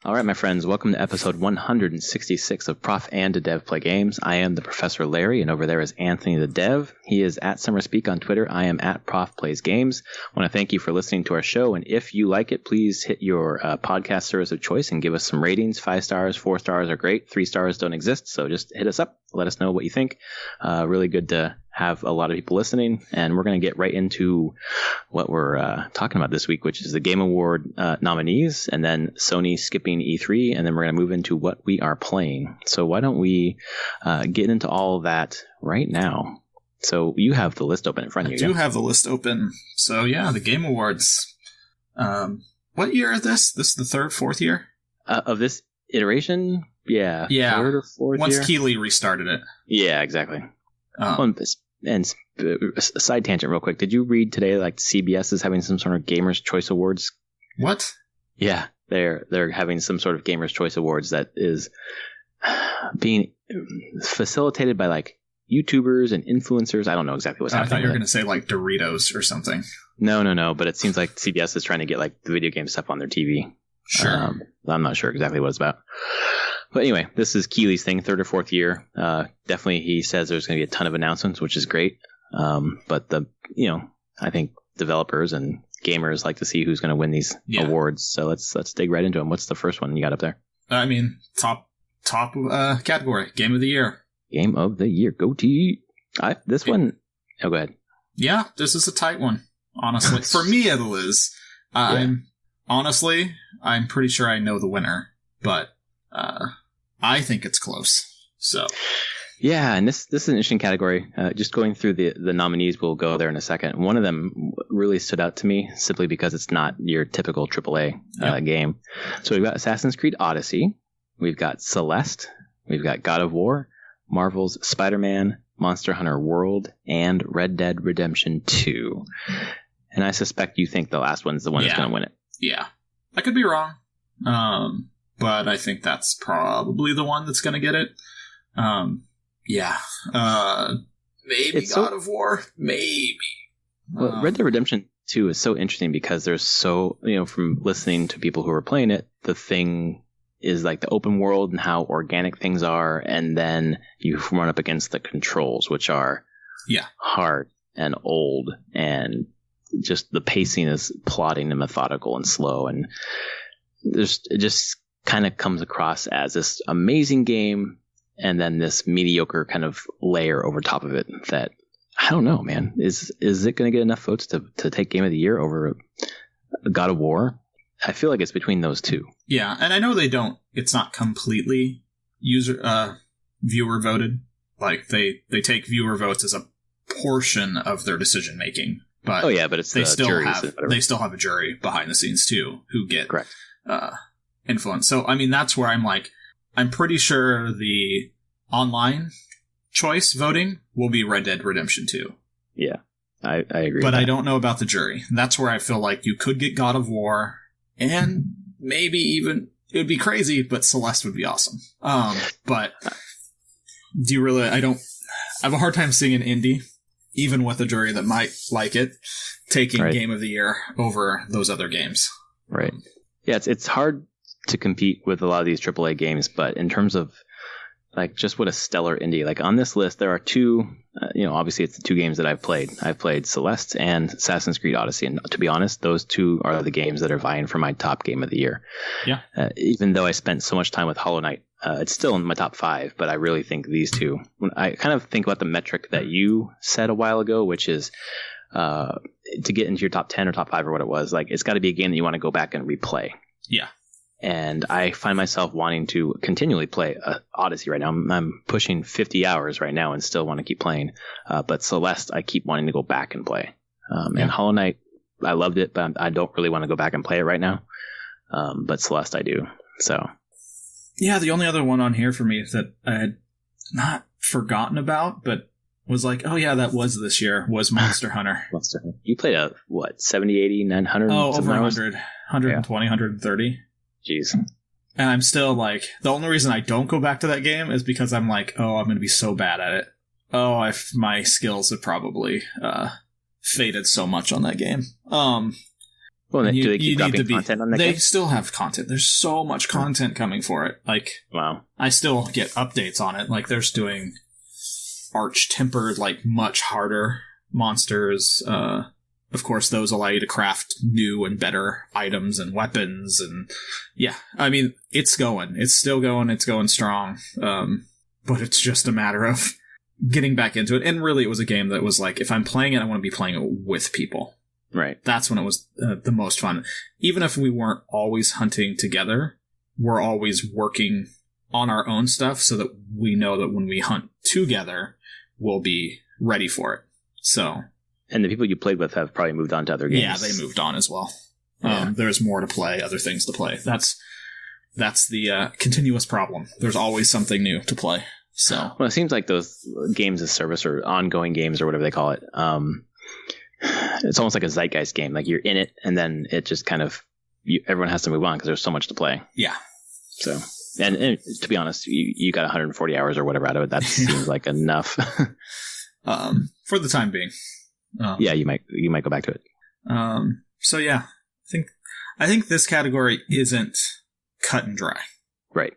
All right, my friends, welcome to episode 166 of Prof and the Dev Play Games. I am the Professor Larry, and over there is Anthony the Dev. He is at SummerSpeak on Twitter. I am at Prof Plays Games. I want to thank you for listening to our show, and if you like it, please hit your podcast service of choice and give us some ratings. 5 stars, 4 stars are great. 3 stars don't exist, so just hit us up. Let us know what you think. Really good to have a lot of people listening, and we're going to get right into what we're talking about this week, which is the Game Award nominees, and then Sony skipping E3, and then we're going to move into what we are playing. So why don't we get into all of that right now? So you have the list open in front of you. I do have the list open. So yeah, the Game Awards. What year is this? This is the third, fourth year? Of this iteration? Yeah. Third or fourth Once year? Keighley restarted it. Yeah, exactly. And a side tangent real quick. Did you read today like CBS is having some sort of Gamers' Choice Awards? What? Yeah, they're having some sort of Gamers' Choice Awards that is being facilitated by like YouTubers and influencers. I don't know exactly what's happening. I thought you were going to say like Doritos or something. No, but it seems like CBS is trying to get like the video game stuff on their TV. Sure. I'm not sure exactly what it's about. But anyway, this is Keighley's thing, third or fourth year. Definitely, he says there's going to be a ton of announcements, which is great. But I think developers and gamers like to see who's going to win these awards. So let's dig right into them. What's the first one you got up there? I mean, top category, Game of the Year. Game of the Year, go T. One. Oh, go ahead. Yeah, this is a tight one. Honestly, for me, it is. I'm pretty sure I know the winner, but I think it's close. So, yeah, and this is an interesting category. Just going through the nominees, we'll go there in a second. One of them really stood out to me simply because it's not your typical AAA game. So we've got Assassin's Creed Odyssey, we've got Celeste, we've got God of War, Marvel's Spider-Man, Monster Hunter World, and Red Dead Redemption 2. And I suspect you think the last one's the one that's going to win it. Yeah, I could be wrong. But I think that's probably the one that's going to get it. Maybe God of War. Maybe. Well, Red Dead Redemption 2 is so interesting because there's from listening to people who are playing it, the thing is like the open world and how organic things are. And then you run up against the controls, which are hard and old. And just the pacing is plodding and methodical and slow. And it just kind of comes across as this amazing game and then this mediocre kind of layer over top of it that I don't know, man. Is it going to get enough votes to take Game of the Year over God of War? I feel like it's between those two. Yeah, and I know it's not completely viewer voted. Like they take viewer votes as a portion of their decision making. But but it's they still have a jury behind the scenes too who get correct. Influence. So, I mean, that's where I'm pretty sure the online choice voting will be Red Dead Redemption 2. Yeah, I agree. But I don't know about the jury. That's where I feel like you could get God of War, and maybe even, it would be crazy, but Celeste would be awesome. But I have a hard time seeing an indie, even with a jury that might like it, taking Game of the Year over those other games. Right. Yeah, it's hard to compete with a lot of these AAA games, but in terms of like just what a stellar indie, like on this list, there are two, obviously it's the two games that I've played. I've played Celeste and Assassin's Creed Odyssey. And to be honest, those two are the games that are vying for my top game of the year. Yeah. Even though I spent so much time with Hollow Knight, it's still in my top 5, but I really think these two, when I kind of think about the metric that you said a while ago, which is, to get into your top 10 or top 5 or what it was, like it's got to be a game that you want to go back and replay. Yeah. And I find myself wanting to continually play Odyssey right now. I'm pushing 50 hours right now and still want to keep playing. But Celeste, I keep wanting to go back and play. And Hollow Knight, I loved it, but I don't really want to go back and play it right now. But Celeste, I do. So. Yeah, the only other one on here for me that I had not forgotten about, but was like, oh yeah, that was this year, was Monster Hunter. Monster Hunter. You played 70, 80, 900? Oh, over 100. 120, 130. Jeez. And I'm still like, the only reason I don't go back to that game is because I'm like, oh, I'm going to be so bad at it. Oh, my skills have probably faded so much on that game. Well, do they you keep dropping content on that game? They still have content. There's so much content coming for it. Like, wow. I still get updates on it. Like, there's doing arch-tempered, like, much harder monsters. Of course, those allow you to craft new and better items and weapons. And yeah, I mean, it's going. It's still going. It's going strong. But it's just a matter of getting back into it. And really, it was a game that was like, if I'm playing it, I want to be playing it with people. Right. That's when it was the most fun. Even if we weren't always hunting together, we're always working on our own stuff so that we know that when we hunt together, we'll be ready for it. So. And the people you played with have probably moved on to other games. Yeah, they moved on as well. Yeah. There's more to play, other things to play. That's the continuous problem. There's always something new to play. So. Well, it seems like those games as service or ongoing games or whatever they call it, it's almost like a zeitgeist game. Like you're in it, and then it just kind of everyone has to move on because there's so much to play. Yeah. So, and to be honest, you got 140 hours or whatever out of it. That seems like enough. For the time being. Yeah, you might go back to it. So yeah, I think this category isn't cut and dry. Right.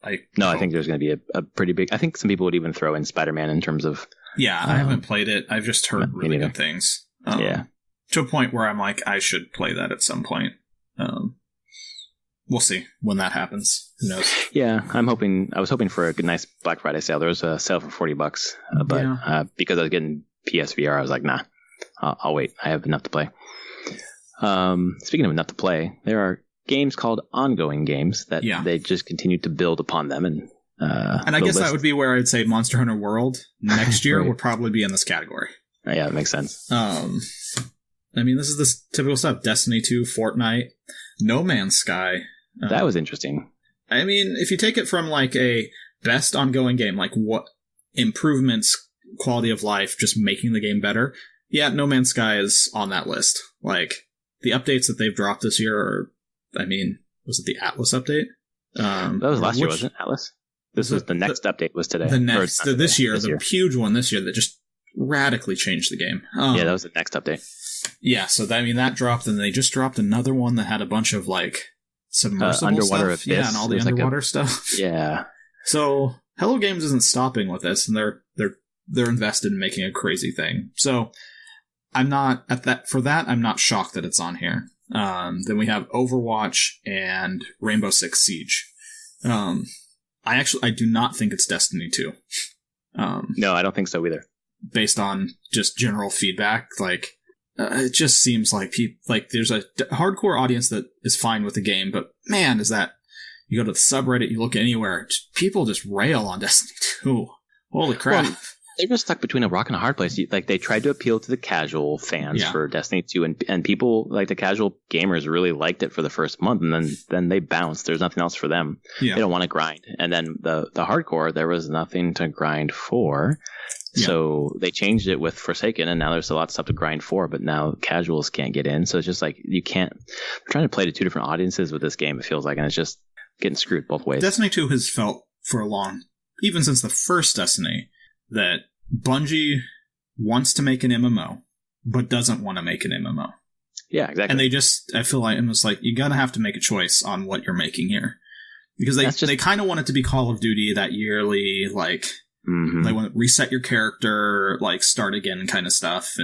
I think there's going to be a pretty big. I think some people would even throw in Spider-Man in terms of. Yeah, I haven't played it. I've just heard really good things. To a point where I'm like, I should play that at some point. We'll see when that happens. Who knows? Yeah, I was hoping for a good, nice Black Friday sale. There was a sale for $40, but because I was getting PSVR, I was like, nah, I'll wait. I have enough to play. Speaking of enough to play, there are games called ongoing games that they just continue to build upon them. And I guess that would be where I'd say Monster Hunter World next year would probably be in this category. Yeah, that makes sense. I mean, this is this typical stuff. Destiny 2, Fortnite, No Man's Sky. That was interesting. I mean, if you take it from like a best ongoing game, like what improvements, quality of life, just making the game better. Yeah, No Man's Sky is on that list. Like, the updates that they've dropped this year are, I mean, was it the Atlas update? That was last year, wasn't it, Atlas? This was the next update was today. This year, the huge one this year that just radically changed the game. Yeah, that was the next update. Yeah, so that dropped, and they just dropped another one that had a bunch of, like, submersible underwater stuff. Abyss. Yeah, and all the underwater stuff. Yeah. So, Hello Games isn't stopping with this, and they're invested in making a crazy thing. So, I'm not shocked that it's on here. Then we have Overwatch and Rainbow Six Siege. I do not think it's Destiny 2. No, I don't think so either. Based on just general feedback, like it just seems like there's a hardcore audience that is fine with the game, but man, is that you go to the subreddit, you look anywhere, people just rail on Destiny 2. Holy crap! Well, they're just stuck between a rock and a hard place. Like they tried to appeal to the casual fans for Destiny 2, and people like the casual gamers really liked it for the first month, and then they bounced. There's nothing else for them. Yeah. They don't want to grind. And then the hardcore, there was nothing to grind for. Yeah. So they changed it with Forsaken, and now there's a lot of stuff to grind for, but now casuals can't get in. So it's just like you can't. We're trying to play to two different audiences with this game, it feels like, and it's just getting screwed both ways. Destiny 2 has felt for a long, even since the first Destiny, that Bungie wants to make an MMO, but doesn't want to make an MMO. Yeah, exactly. And I feel like almost like you gotta have to make a choice on what you're making here. Because they kind of want it to be Call of Duty, that yearly, like, they want to reset your character, like, start again kind of stuff,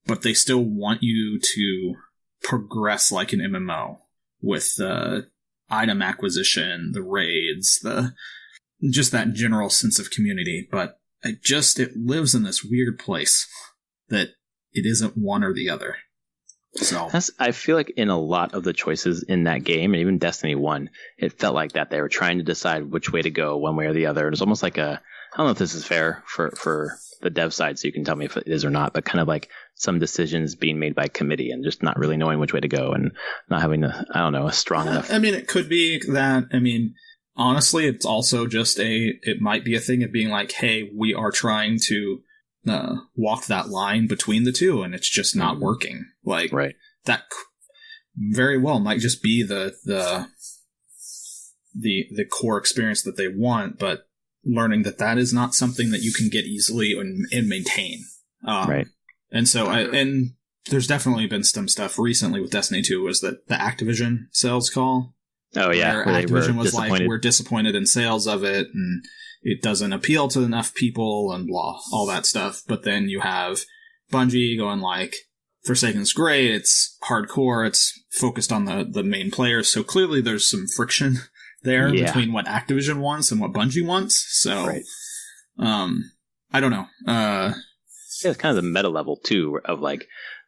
but they still want you to progress like an MMO with the item acquisition, the raids, just that general sense of community, but it lives in this weird place that it isn't one or the other. So I feel like in a lot of the choices in that game, and even Destiny 1, it felt like that they were trying to decide which way to go, one way or the other. It was almost like I don't know if this is fair for the dev side, so you can tell me if it is or not, but kind of like some decisions being made by committee and just not really knowing which way to go and not having a strong enough. I mean, it could be that. I mean, honestly, it's also just it might be a thing of being like, hey, we are trying to walk that line between the two, and it's just not working. Like, right. That very well might just be the core experience that they want, but learning that is not something that you can get easily and maintain. Right. And so, and there's definitely been some stuff recently with Destiny 2 was that the Activision sales call. Oh, yeah. Where Activision was like, we're disappointed in sales of it, and it doesn't appeal to enough people, and blah, all that stuff. But then you have Bungie going like, Forsaken's great, it's hardcore, it's focused on the main players, so clearly there's some friction there between what Activision wants and what Bungie wants. So, I don't know. It's kind of the meta level, too, of like,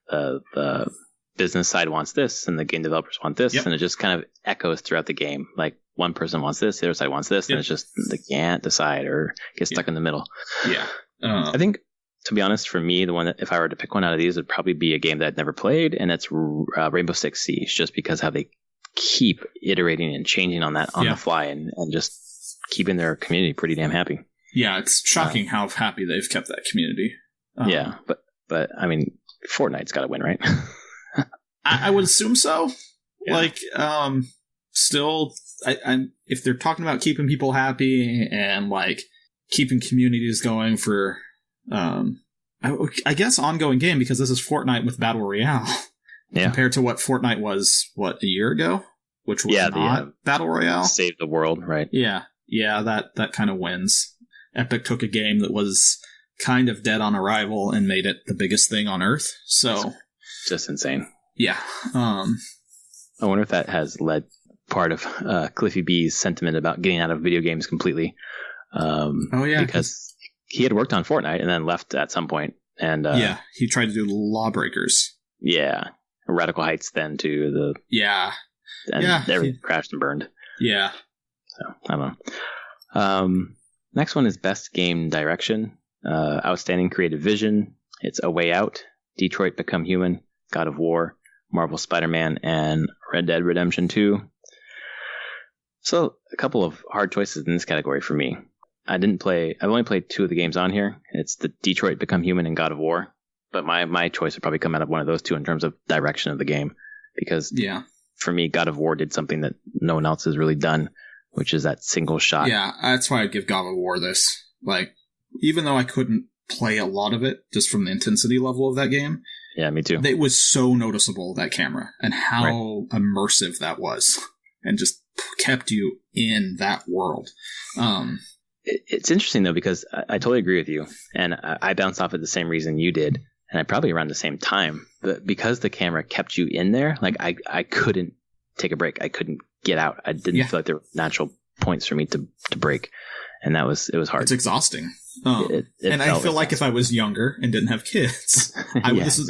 the business side wants this and the game developers want this, and it just kind of echoes throughout the game. Like one person wants this, the other side wants this, and it's just they can't decide or get stuck in the middle. Yeah. I think, to be honest, for me, the one that if I were to pick one out of these would probably be a game that I'd never played, and it's Rainbow Six Siege, just because how they keep iterating and changing on that on the fly and just keeping their community pretty damn happy. Yeah, it's shocking how happy they've kept that community. But I mean, Fortnite's got to win, right? I would assume so. Yeah. Like, still, I'm if they're talking about keeping people happy and like keeping communities going for, I guess ongoing game, because this is Fortnite with Battle Royale. Compared to what Fortnite was, a year ago, which was not Battle Royale. Save the world, right? Yeah, that kind of wins. Epic took a game that was kind of dead on arrival and made it the biggest thing on Earth. So just insane. Yeah. I wonder if that has led part of Cliffy B's sentiment about getting out of video games completely. Because he had worked on Fortnite and then left at some point. And he tried to do Lawbreakers. Yeah. Radical Heights then to the... Yeah. And everything crashed and burned. Yeah. So, I don't know. Next one is Best Game Direction. Outstanding Creative Vision. It's A Way Out, Detroit Become Human, God of War, Marvel Spider-Man, and Red Dead Redemption 2. So, a couple of hard choices in this category for me. I've only played 2 of the games on here. It's the Detroit Become Human and God of War. But my choice would probably come out of one of those 2 in terms of direction of the game. Because for me, God of War did something that no one else has really done, which is that single shot. Yeah, that's why I'd give God of War this. Like, even though I couldn't play a lot of it, just from the intensity level of that game. Yeah, me too. It was so noticeable, that camera, and how immersive that was. And just kept you in that world. It's interesting, though, because I totally agree with you. And I bounced off at the same reason you did. And I probably around the same time. But because the camera kept you in there, like I couldn't take a break. I couldn't get out. I didn't feel like there were natural points for me to break. And it was hard. It's exhausting. And I feel like if I was younger and didn't have kids,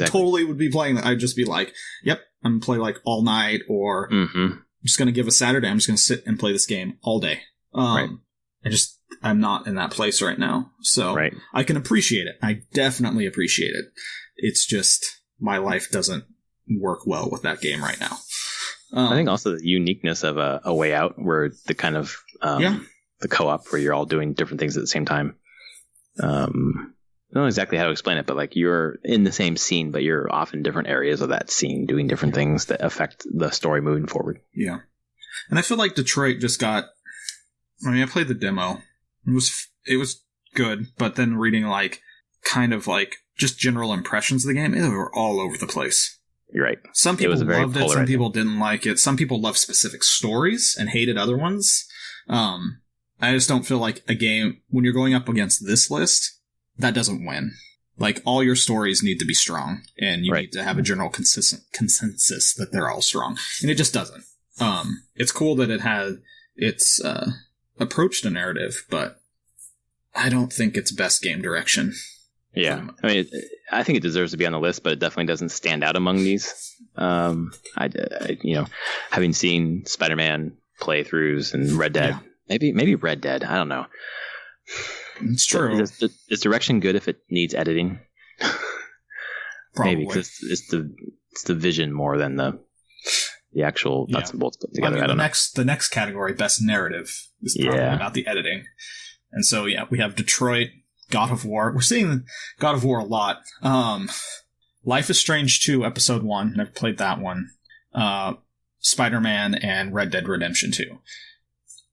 totally would be playing that. I'd just be like, yep, I'm going to play like all night, or I'm just going to give a Saturday. I'm just going to sit and play this game all day. I'm not in that place right now. So I can appreciate it. I definitely appreciate it. It's just my life doesn't work well with that game right now. I think also the uniqueness of a Way Out, where the kind of the co-op where you're all doing different things at the same time. I don't know exactly how to explain it, but like you're in the same scene, but you're off in different areas of that scene doing different things that affect the story moving forward. Yeah. And I feel like Detroit just got... I played the demo. It was good, but then reading like kind of like just general impressions of the game, they were all over the place. You're right. Some people loved it, some people didn't like it. Some people loved specific stories and hated other ones. I just don't feel like a game, when you're going up against this list, that doesn't win. Like, all your stories need to be strong, and you need to have a general consensus that they're all strong. And it just doesn't. It's cool that it's approached a narrative, but I don't think it's best game direction. Yeah. I mean, I think it deserves to be on the list, but it definitely doesn't stand out among these. Having seen Spider-Man playthroughs and Red Dead, maybe Red Dead, I don't know. It's true. Is direction good if it needs editing? Probably. Maybe, because it's the vision more than the actual nuts and bolts put together. I don't know. The next category, best narrative, is probably about the editing. And so, we have Detroit, God of War. We're seeing God of War a lot. Life is Strange 2, Episode 1. Never played that one. Spider-Man and Red Dead Redemption 2.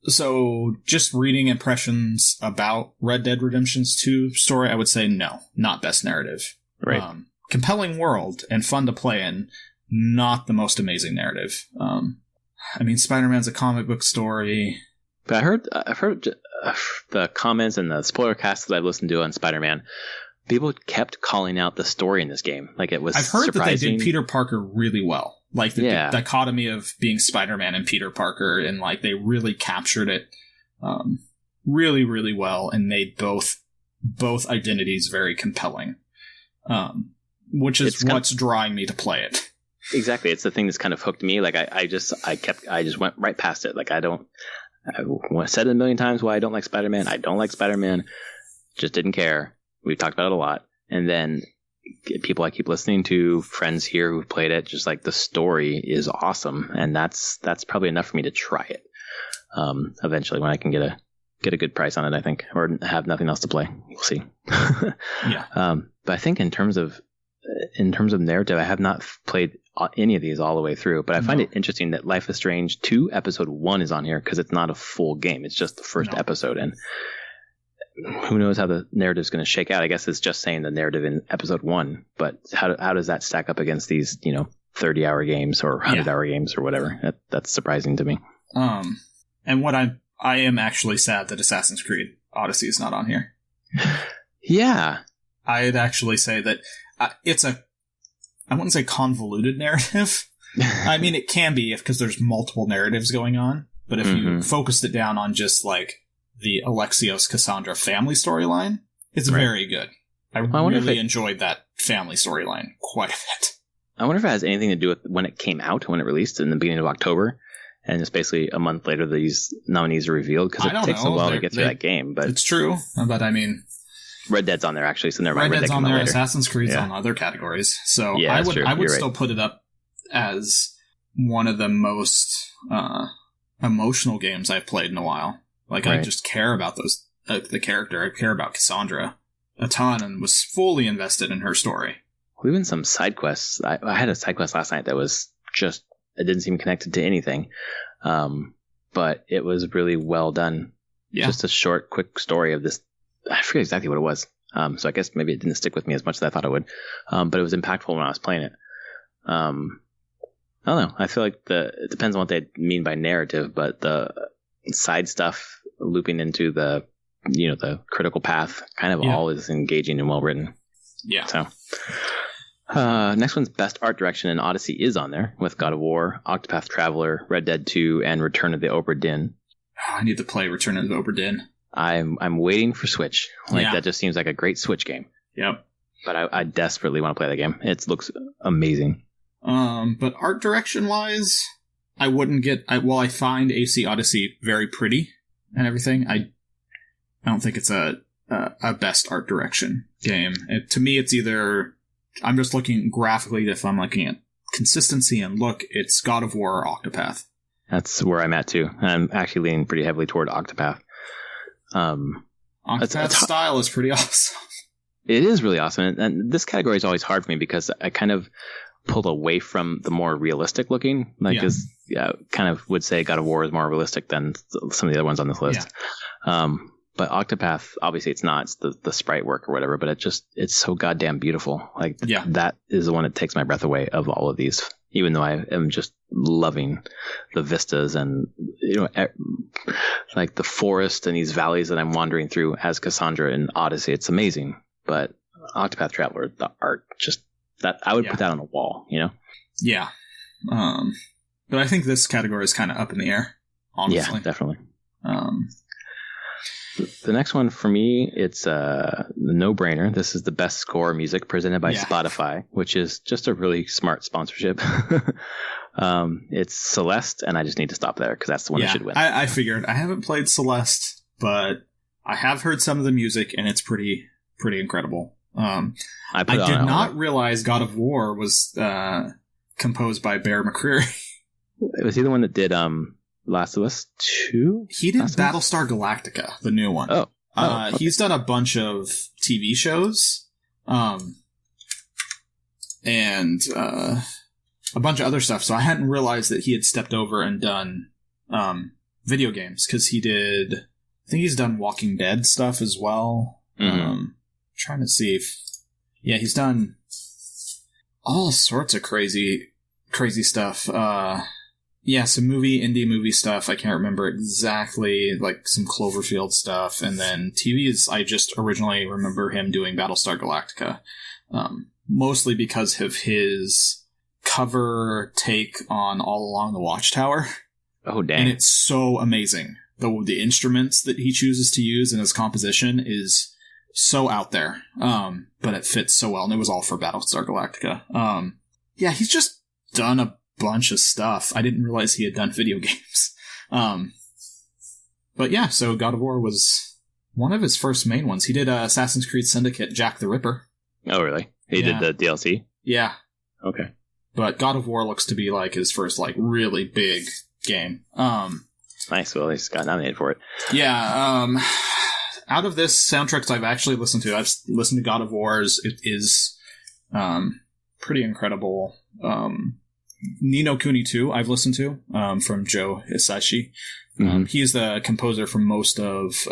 So, just reading impressions about Red Dead Redemption 2 story, I would say no, not best narrative. Right. compelling world and fun to play in, not the most amazing narrative. I mean, Spider-Man's a comic book story. But I've heard the comments and the spoiler casts that I've listened to on Spider-Man. People kept calling out the story in this game. Like, it was surprising. I've heard that they did Peter Parker really well. Like, the dichotomy of being Spider-Man and Peter Parker, and, like, they really captured it really, really well and made both identities very compelling, which is what's drawing me to play it. Exactly. It's the thing that's kind of hooked me. Like, I just went right past it. Like, I said it a million times why I don't like Spider-Man. I don't like Spider-Man. Just didn't care. We've talked about it a lot. And then people I keep listening to, friends here who've played it, just like, the story is awesome. And that's probably enough for me to try it. Eventually, when I can get a good price on it, I think, or have nothing else to play. We'll see. Yeah. But I think in terms of narrative, I have not played any of these all the way through, but I find it interesting that Life is Strange 2 episode 1 is on here, because it's not a full game. It's just the first episode, and who knows how the narrative is going to shake out. I guess it's just saying the narrative in episode 1, but how does that stack up against these, 30-hour games or 100-hour games or whatever? That's surprising to me. And what I am actually sad that Assassin's Creed Odyssey is not on here. Yeah. I'd actually say that it's I wouldn't say convoluted narrative. I mean, it can be because there's multiple narratives going on, but if you focused it down on just, like, the Alexios Cassandra family storyline, it's very good. I really enjoyed that family storyline quite a bit. I wonder if it has anything to do with when it came out, when it released in the beginning of October, and it's basically a month later these nominees are revealed, because it takes a while to get through that game. But it's true, but I mean, Red Dead's on there, actually, so never mind. Red Dead's on there, Assassin's Creed's on other categories, so I would still put it up as one of the most emotional games I've played in a while. Like, I just care about the character. I care about Cassandra a ton and was fully invested in her story. Even some side quests. I had a side quest last night that was just, it didn't seem connected to anything. But it was really well done. Yeah. Just a short, quick story of this. I forget exactly what it was. So I guess maybe it didn't stick with me as much as I thought it would. But it was impactful when I was playing it. I don't know. I feel like it depends on what they mean by narrative, but the side stuff looping into the critical path kind of all is engaging and well written. Yeah. So next one's Best Art Direction, and Odyssey is on there with God of War, Octopath Traveler, Red Dead 2, and Return of the Obra Dinn. I need to play Return of the Obra Dinn. I'm waiting for Switch. That just seems like a great Switch game. Yep. But I desperately want to play that game. It looks amazing. But art direction wise, I wouldn't get. I find AC Odyssey very pretty and everything. I don't think it's a best art direction game. To me, it's either, I'm just looking graphically. If I'm looking at consistency and look, it's God of War or Octopath. That's where I'm at too. I'm actually leaning pretty heavily toward Octopath. Octopath's style is pretty awesome. It is really awesome, and this category is always hard for me because I kind of pulled away from the more realistic looking. Kind of would say God of War is more realistic than some of the other ones on this list. Yeah. But Octopath, obviously it's not. It's the sprite work or whatever, but it's so goddamn beautiful. That is the one that takes my breath away of all of these, even though I am just loving the vistas and, like the forest and these valleys that I'm wandering through as Cassandra in Odyssey. It's amazing. But Octopath Traveler, the art, just that I would put that on a wall, Yeah. But I think this category is kind of up in the air, honestly. Yeah, definitely. The next one for me, it's a no-brainer. This is the best score music presented by Spotify, which is just a really smart sponsorship. It's Celeste, and I just need to stop there because that's the one that should win. I figured. I haven't played Celeste, but I have heard some of the music, and it's pretty incredidible. I did not realize God of War was composed by Bear McCreary. Was he the one that did Last of Us 2? He did Battlestar Galactica, the new one. Okay. He's done a bunch of TV shows, and a bunch of other stuff. So I hadn't realized that he had stepped over and done video games, because I think he's done Walking Dead stuff as well. Mm-hmm. Trying to see if... Yeah, he's done all sorts of crazy stuff. Some indie movie stuff. I can't remember exactly, like some Cloverfield stuff. And then TVs, I just originally remember him doing Battlestar Galactica. Mostly because of his cover take on All Along the Watchtower. Oh, dang. And it's so amazing. The instruments that he chooses to use in his composition is so out there. But it fits so well. And it was all for Battlestar Galactica. He's just done a bunch of stuff. I didn't realize he had done video games. So God of War was one of his first main ones. He did Assassin's Creed Syndicate Jack the Ripper. Oh, really? He did the DLC? Yeah. Okay. But God of War looks to be like his first like really big game. Nice. Well, he's got nominated for it. Yeah. Out of this soundtracks I've actually listened to, I've listened to God of War's. It is pretty incredible. Ni no Kuni 2 I've listened to from Joe Hisaishi. Mm-hmm. He's the composer for most of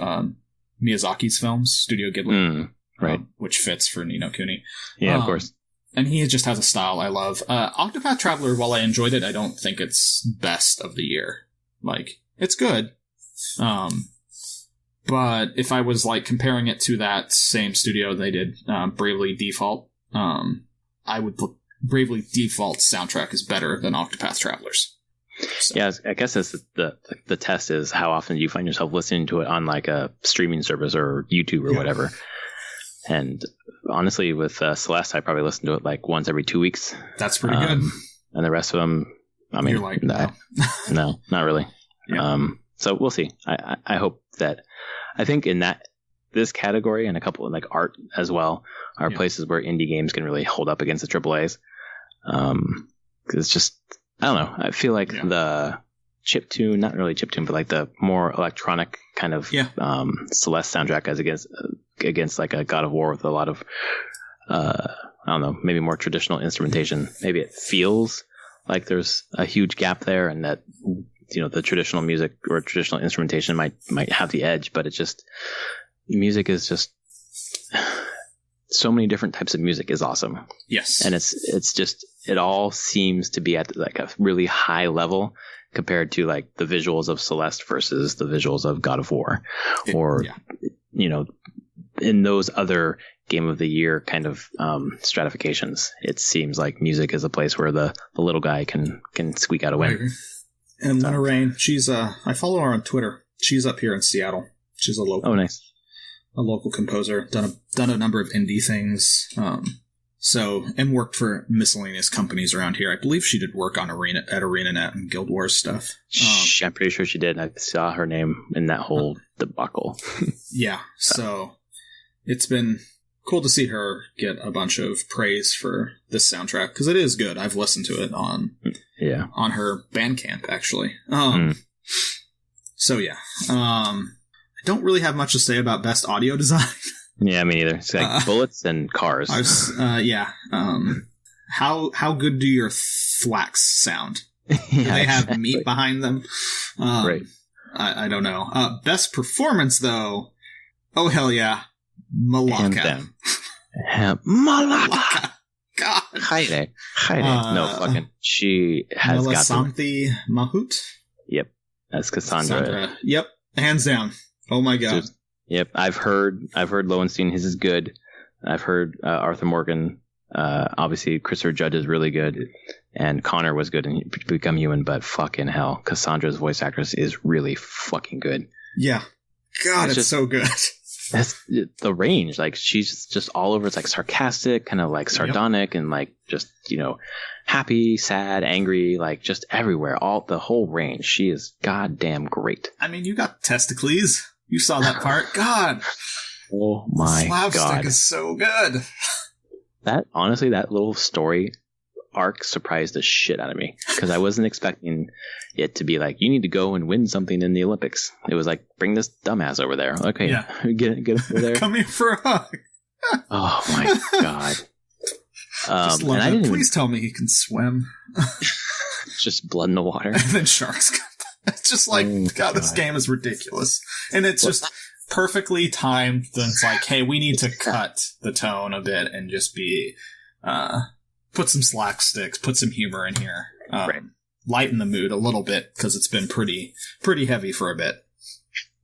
Miyazaki's films, Studio Ghibli. Right. Which fits for Ni no Kuni. Yeah, of course. And he just has a style I love. Octopath Traveler, while I enjoyed it, I don't think it's best of the year. Like, it's good. But if I was, like, comparing it to that same studio they did, Bravely Default, I would look, Bravely Default's soundtrack is better than Octopath Traveler's. So. Yeah, I guess that's the test is how often do you find yourself listening to it on, like, a streaming service or YouTube or whatever. And honestly, with Celeste, I probably listen to it like once every 2 weeks. That's pretty good. And the rest of them, I mean, you're like, no, not really. Yeah. So we'll see. I hope that, I think in this category and a couple of like art as well are places where indie games can really hold up against the AAAs. Because it's just, I don't know. I feel like the chiptune, not really chiptune, but like the more electronic kind of Celeste soundtrack as against like a God of War with a lot of I don't know, maybe more traditional instrumentation. Maybe it feels like there's a huge gap there, and that the traditional music or traditional instrumentation might have the edge, but it's just music is just so many different types of music is awesome. Yes, and it's just it all seems to be at like a really high level compared to like the visuals of Celeste versus the visuals of God of War, or in those other Game of the Year kind of stratifications. It seems like music is a place where the little guy can squeak out a win. And Lena Rain, she's I follow her on Twitter. She's up here in Seattle. She's a local. Oh, nice. A local composer. Done a number of indie things. And worked for miscellaneous companies around here. I believe she did work on ArenaNet and Guild Wars stuff. I'm pretty sure she did. I saw her name in that whole debacle. Yeah, so it's been cool to see her get a bunch of praise for this soundtrack, because it is good. I've listened to it on her Bandcamp, actually. I don't really have much to say about best audio design. Yeah, me neither. It's like bullets and cars. How good do your thwacks sound? Do they have meat behind them? Right. I don't know. Best performance, though. Oh, hell yeah. Malaka. Malaka. God. Haide. No, fucking. She has got Melasanthi Mahut? Yep. That's Cassandra. Yep. Hands down. Oh, my God. Yep. I've heard Lowenstein. His is good. I've heard Arthur Morgan. Obviously, Christopher Judge is really good. And Connor was good in Become Human, but fucking hell. Cassandra's voice actress is really fucking good. Yeah. God, it's so good. That's the range. Like, she's just all over. It's like sarcastic, kind of like sardonic, and like just, happy, sad, angry, like just everywhere. The whole range. She is goddamn great. I mean, you got testicles. You saw that part. God. Oh my God. Slapstick is so good. That little story arc surprised the shit out of me, because I wasn't expecting it to be like, you need to go and win something in the Olympics. It was like, bring this dumbass over there. Okay, get over there. Come here for a hug. Oh my God. Just love it. Please tell me he can swim. Just blood in the water. And then sharks come. It's just like, God, this game is ridiculous. And it's just perfectly timed. Then it's like, hey, we need to cut the tone a bit and just be put some slack sticks, put some humor in here, Right. lighten the mood a little bit because it's been pretty heavy for a bit.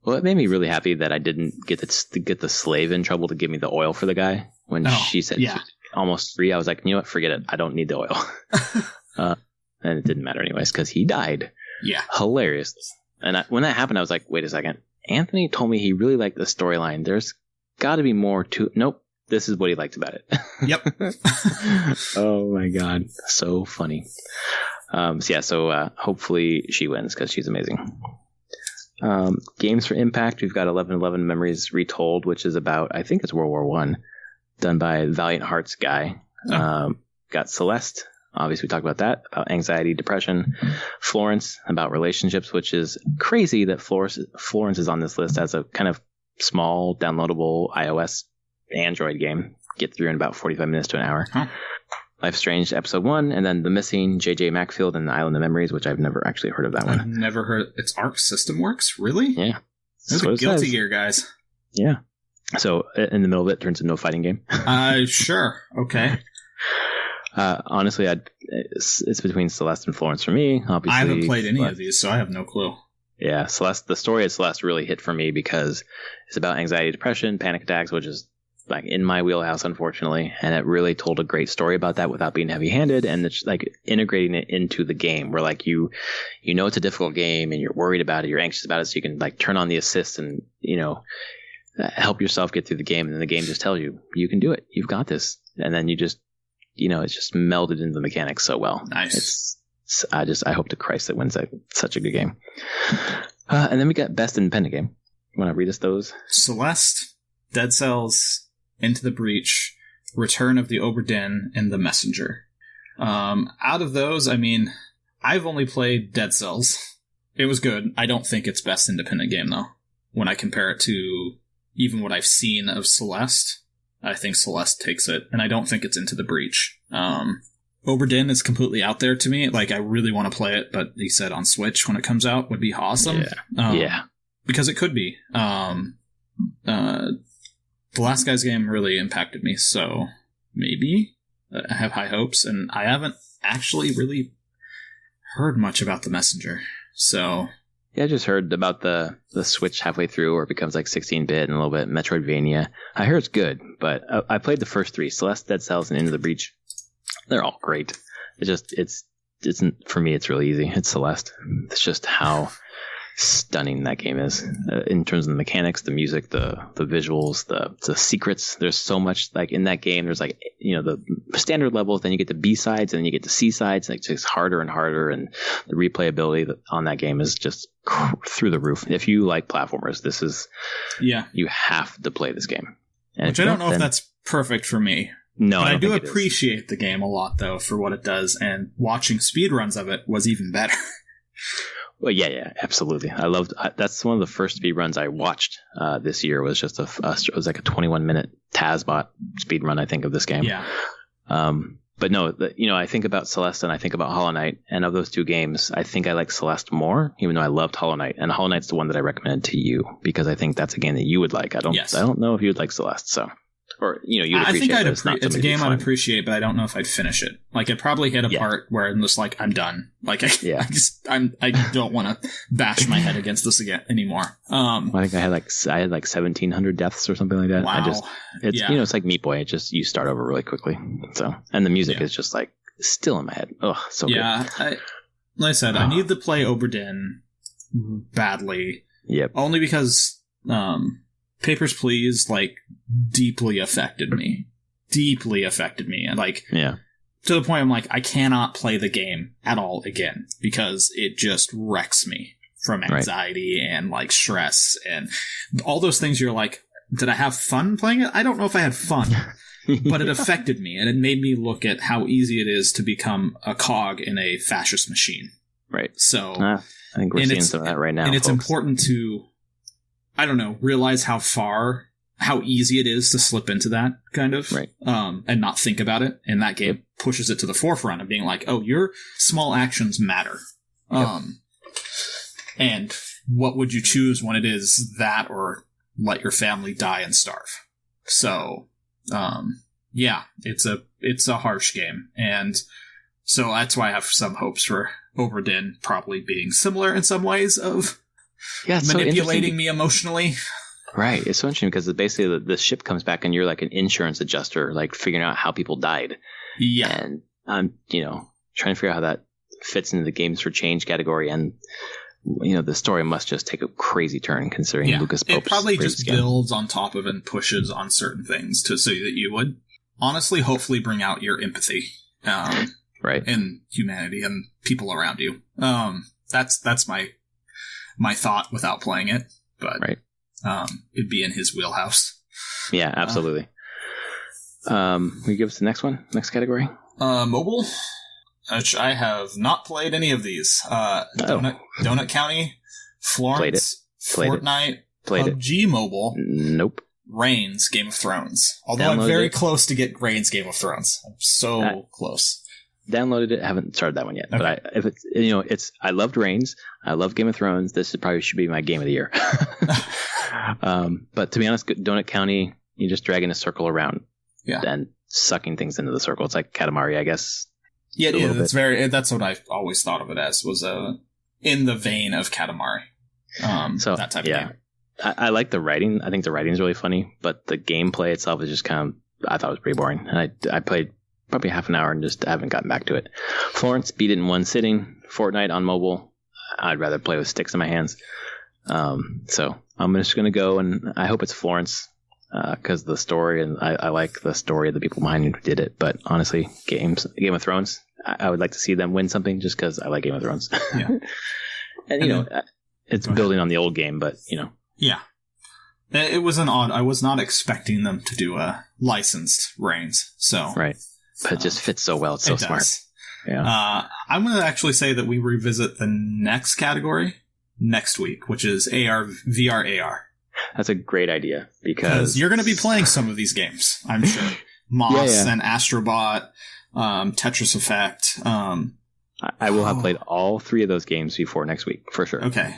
Well, it made me really happy that I didn't get the slave in trouble to give me the oil for the guy when she said she was almost free. I was like, you know what, forget it. I don't need the oil. And it didn't matter anyways because he died. Yeah, hilarious. And when that happened, I was like, wait a second. Anthony told me he really liked the storyline. There's got to be more to. Nope. This is what he liked about it. Yep. Oh my god, so funny. So hopefully she wins because she's amazing. Games for Impact, we've got 1111 Memories Retold, which is about, I think it's World War One, done by Valiant Hearts guy. Got Celeste, obviously we talked about that, about anxiety, depression. Florence, about relationships, which is crazy that Florence is on this list as a kind of small, downloadable iOS Android game. Get through in about 45 minutes to an hour. Life Strange Episode 1, and then The Missing, J.J. Macfield, and The Island of Memories, which I've never actually heard of that one. I've never heard. It's Arc System Works? Really? Yeah. There's a Guilty Gear, guys. Yeah. So in the middle of it, turns into a fighting game. Sure. Okay. Honestly, it's between Celeste and Florence for me. Obviously, I haven't played any of these, so I have no clue. Yeah, Celeste. The story of Celeste really hit for me because it's about anxiety, depression, panic attacks, which is like in my wheelhouse, unfortunately, and it really told a great story about that without being heavy-handed, and it's like integrating it into the game where like you know it's a difficult game and you're worried about it, you're anxious about it, so you can like turn on the assist and help yourself get through the game, and then the game just tells you you can do it, you've got this, and then you just it's just melded into the mechanics so well. Nice. I hope to Christ it wins such a good game. And then we got Best Independent Game. You want to read us those? Celeste, Dead Cells, Into the Breach, Return of the Obra Dinn, and The Messenger. Out of those, I mean, I've only played Dead Cells. It was good. I don't think it's Best Independent Game, though. When I compare it to even what I've seen of Celeste, I think Celeste takes it, and I don't think it's Into the Breach. Obra Dinn is completely out there to me. Like, I really want to play it, but he said on Switch when it comes out would be awesome. Yeah. Because it could be. The Last Guy's game really impacted me, so maybe I have high hopes, and I haven't actually really heard much about The Messenger, so... Yeah, I just heard about the Switch halfway through where it becomes like 16-bit and a little bit Metroidvania. I heard it's good, but I played the first three, Celeste, Dead Cells, and Into the Breach. They're all great. It's for me, it's really easy. It's Celeste. It's just how stunning that game is in terms of the mechanics, the music, the visuals, the secrets. There's so much like in that game. There's like the standard levels, then you get the B sides, and then you get the C sides. And it gets harder and harder, and the replayability on that game is just through the roof. If you like platformers, this is you have to play this game. And which I don't know if that's perfect for me. No, but I do appreciate the game a lot though for what it does, and watching speedruns of it was even better. Well, yeah, absolutely. I loved. That's one of the first speed runs I watched this year. Was just it was like a 21-minute TASBot speed run, I think, of this game. Yeah. But no, I think about Celeste and I think about Hollow Knight, and of those two games, I think I like Celeste more, even though I loved Hollow Knight. And Hollow Knight's the one that I recommended to you because I think that's a game that you would like. I don't know if you would like Celeste, so. Or you'd appreciate it. It's a game I'd appreciate, but I don't know if I'd finish it. Like I'd probably hit a part where I'm just like, I'm done. Like I don't want to bash my head against this again anymore. I think I had like 1,700 deaths or something like that. Wow. It's like Meat Boy. You start over really quickly. So and the music is just like still in my head. Oh, so good. Yeah. Like I said, I need to play Obra Dinn badly. Yep. Only because Papers, Please, like, deeply affected me. And, like, to the point I'm like, I cannot play the game at all again because it just wrecks me from anxiety and, like, stress and all those things. You're like, did I have fun playing it? I don't know if I had fun, but it affected me, and it made me look at how easy it is to become a cog in a fascist machine. Right. So, I think we're seeing some of that right now. And it's important to, I don't know, realize how easy it is to slip into that kind of, and not think about it. And that game pushes it to the forefront of being like, oh, your small actions matter. And what would you choose when it is that or let your family die and starve? So, Yeah, it's a harsh game, and so that's why I have some hopes for Oberdin probably being similar in some ways of manipulating me emotionally. Right, it's so interesting because basically the ship comes back and you're like an insurance adjuster, like figuring out how people died. Yeah, and I'm trying to figure out how that fits into the games for change category, and the story must just take a crazy turn considering Lucas Pope's it probably just builds on top of and pushes on certain things so that you would honestly hopefully bring out your empathy right, and humanity and people around you. That's my thought without playing it, but right. It'd be in his wheelhouse. Yeah, absolutely. Will you give us the next category? Mobile, which I have not played any of these. Donut County, Florence, Fortnite, PUBG Mobile. Nope. Reigns, Game of Thrones. Although I'm very close to get Reigns, Game of Thrones. I'm so close. Downloaded it. Haven't started that one yet. Okay. But I loved Reigns. I love Game of Thrones. This probably should be my game of the year. But to be honest, Donut County, you just drag in a circle around and sucking things into the circle. It's like Katamari, I guess. Yeah, it is. That's what I've always thought of it as, was in the vein of Katamari. That type of game. I like the writing. I think the writing is really funny, but the gameplay itself is just I thought it was pretty boring. And I played probably half an hour and just haven't gotten back to it. Florence beat it in one sitting. Fortnite on mobile, I'd rather play with sticks in my hands. So I'm just going to go, and I hope it's Florence because the story, and I like the story of the people behind who did it. But honestly, Game of Thrones, I would like to see them win something just because I like Game of Thrones. Yeah. And it's building on the old game, but Yeah. It was I was not expecting them to do a licensed Reigns, so. Right. But it just fits so well. It's so smart. Yeah. I'm going to actually say that we revisit the next category next week, which is VR AR. That's a great idea because you're going to be playing some of these games, I'm sure. Moss and Astrobot, Tetris Effect. I will have played all three of those games before next week, for sure. Okay.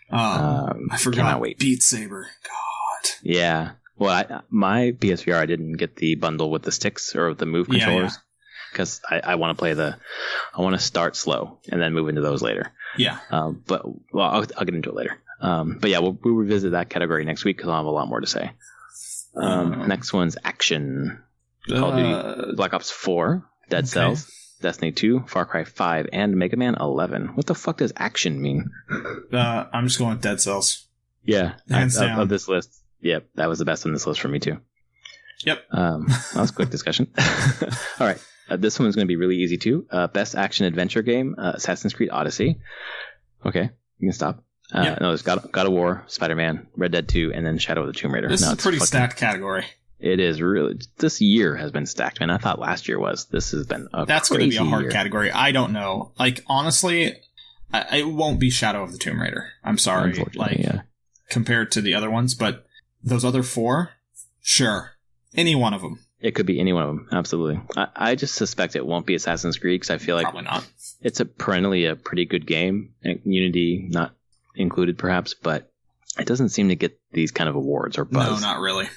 I forgot. Beat Saber. God. Yeah. Well, my PSVR, I didn't get the bundle with the sticks or the Move controllers because I want to play I want to start slow and then move into those later. Yeah. But I'll get into it later. But yeah, we'll revisit that category next week because I'll have a lot more to say. Next one's action. Call of Duty Black Ops 4, Dead Cells, Destiny 2, Far Cry 5, and Mega Man 11. What the fuck does action mean? I'm just going with Dead Cells. Yeah. Hands down. Of this list. Yep, that was the best on this list for me too. Yep. That was a quick discussion. All right. This one's going to be really easy too. Best action adventure game, Assassin's Creed Odyssey. Okay, you can stop. No, there's God of War, Spider-Man, Red Dead 2, and then Shadow of the Tomb Raider. This is a pretty stacked category. It is really. This year has been stacked, man. I thought last year was. This has been a That's going to be a hard category. I don't know. Like, honestly, it won't be Shadow of the Tomb Raider. I'm sorry. Compared to the other ones, but those other four, sure. Any one of them. It could be any one of them. Absolutely. I just suspect it won't be Assassin's Creed because I feel like probably not. It's perennially a pretty good game. Unity not included, perhaps, but it doesn't seem to get these kind of awards or buzz. No, not really.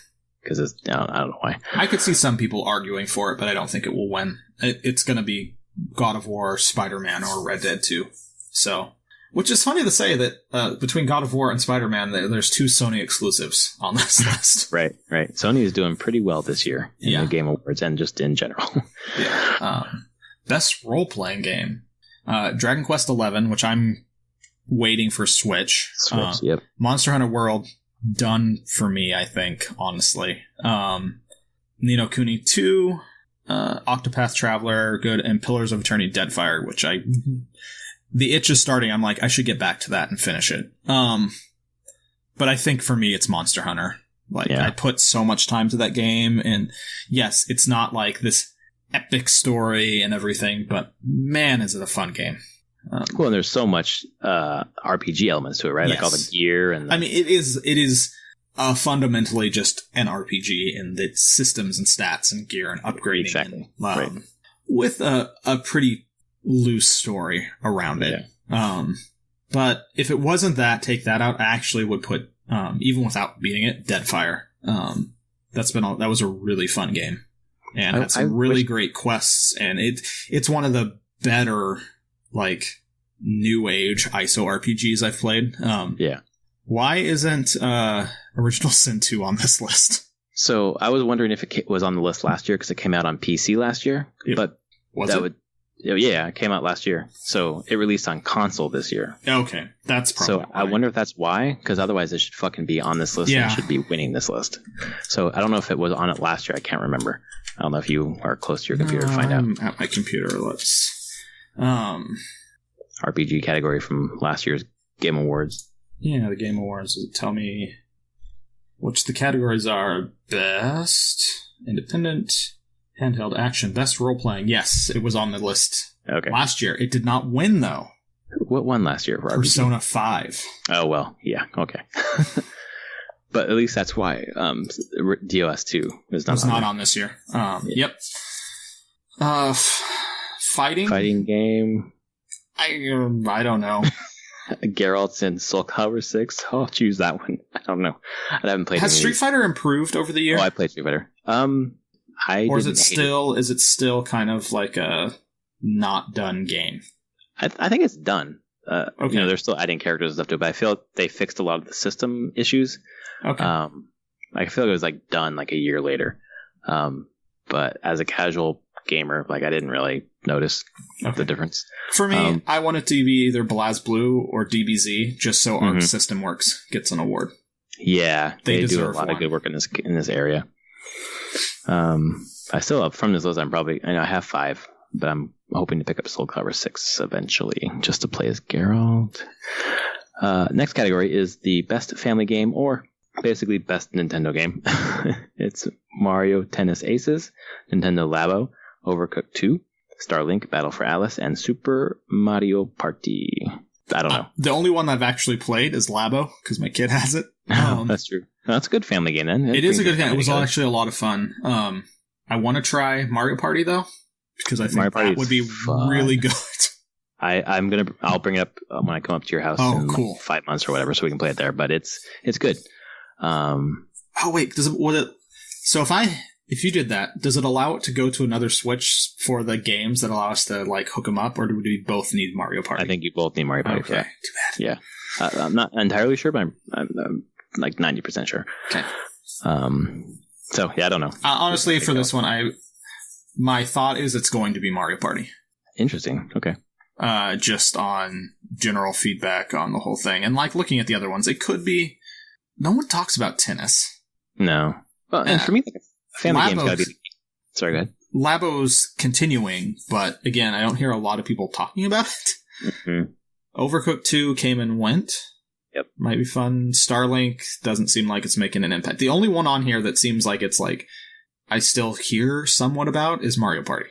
Because I don't know why. I could see some people arguing for it, but I don't think it will win. It's going to be God of War, Spider-Man, or Red Dead 2. So, which is funny to say that between God of War and Spider-Man, there's two Sony exclusives on this list. Right. Sony is doing pretty well this year in the Game Awards and just in general. Best role-playing game. Dragon Quest XI, which I'm waiting for Switch. Yep. Monster Hunter World, done for me, I think, honestly. Ni no Kuni 2, Octopath Traveler, good, and Pillars of Eternity Deadfire, which the itch is starting. I'm like, I should get back to that and finish it. But I think for me, it's Monster Hunter. I put so much time to that game, and yes, it's not like this epic story and everything, but man, is it a fun game. And there's so much RPG elements to it, right? Yes. Like all the gear and I mean, it is fundamentally just an RPG in its systems and stats and gear and upgrading. Exactly. And, with a pretty loose story around it. Yeah. But if it wasn't that, take that out, I actually would put, even without beating it, Deadfire. That was a really fun game. and had some really great quests. And it's one of the better, like, new age ISO RPGs I've played. Yeah. Why isn't Original Sin 2 on this list? So I was wondering if it was on the list last year because it came out on PC last year. But it came out last year. So it released on console this year. Okay, that's probably So I wonder if that's why, because otherwise it should fucking be on this list and it should be winning this list. So I don't know if it was on it last year. I can't remember. I don't know if you are close to your computer to find out. I'm at my computer. Let's... RPG category from last year's Game Awards. Yeah, the Game Awards. Does it tell me which the categories are? Best Independent Handheld Action, Best Role Playing. Yes, it was on the list last year. It did not win, though. What won last year for RPG? Persona 5. Oh, well, yeah, okay. But at least that's why DOS 2 was not on this year. Yep. Fighting game. I don't know. Geralt's in Soul Calibur 6. I'll choose that one. I don't know. I haven't played. Has Street Fighter improved over the year? Oh, I played Street Fighter. Is it still kind of like a not done game? I think it's done. They're still adding characters and stuff to it, but I feel they fixed a lot of the system issues. Okay. I feel like it was like done like a year later. But as a casual gamer, like I didn't really notice the difference. For me, I want it to be either BlazBlue or DBZ, just so Arc System Works gets an award. Yeah, they do a lot of good work in this area. I still have from this list. I have 5, but I'm hoping to pick up Soul Calibur 6 eventually, just to play as Geralt. Next category is the best family game, or basically best Nintendo game. It's Mario Tennis Aces, Nintendo Labo, Overcooked 2, Starlink Battle for Alice, and Super Mario Party. I don't know. The only one I've actually played is Labo, because my kid has it. That's true. That's a good family game, then. It is a good game. It was actually a lot of fun. I want to try Mario Party, though, because I think that would be really good. I'll bring it up when I come up to your house in like 5 months or whatever, so we can play it there. But it's good. Wait, so if you did that, does it allow it to go to another Switch for the games that allow us to like hook them up, or do we both need Mario Party? I think you both need Mario Party. Okay, too bad. Yeah, I'm not entirely sure, but I'm like 90% sure. Okay. So yeah, I don't know. Honestly, for this one, my thought is it's going to be Mario Party. Interesting. Okay. Just on general feedback on the whole thing, and like looking at the other ones, it could be. No one talks about tennis. No. Well, and for me, family game's got to be. Sorry, go ahead. Labo's continuing, but again, I don't hear a lot of people talking about it. Mm-hmm. Overcooked 2 came and went. Yep. Might be fun. Starlink doesn't seem like it's making an impact. The only one on here that seems like it's like I still hear somewhat about is Mario Party.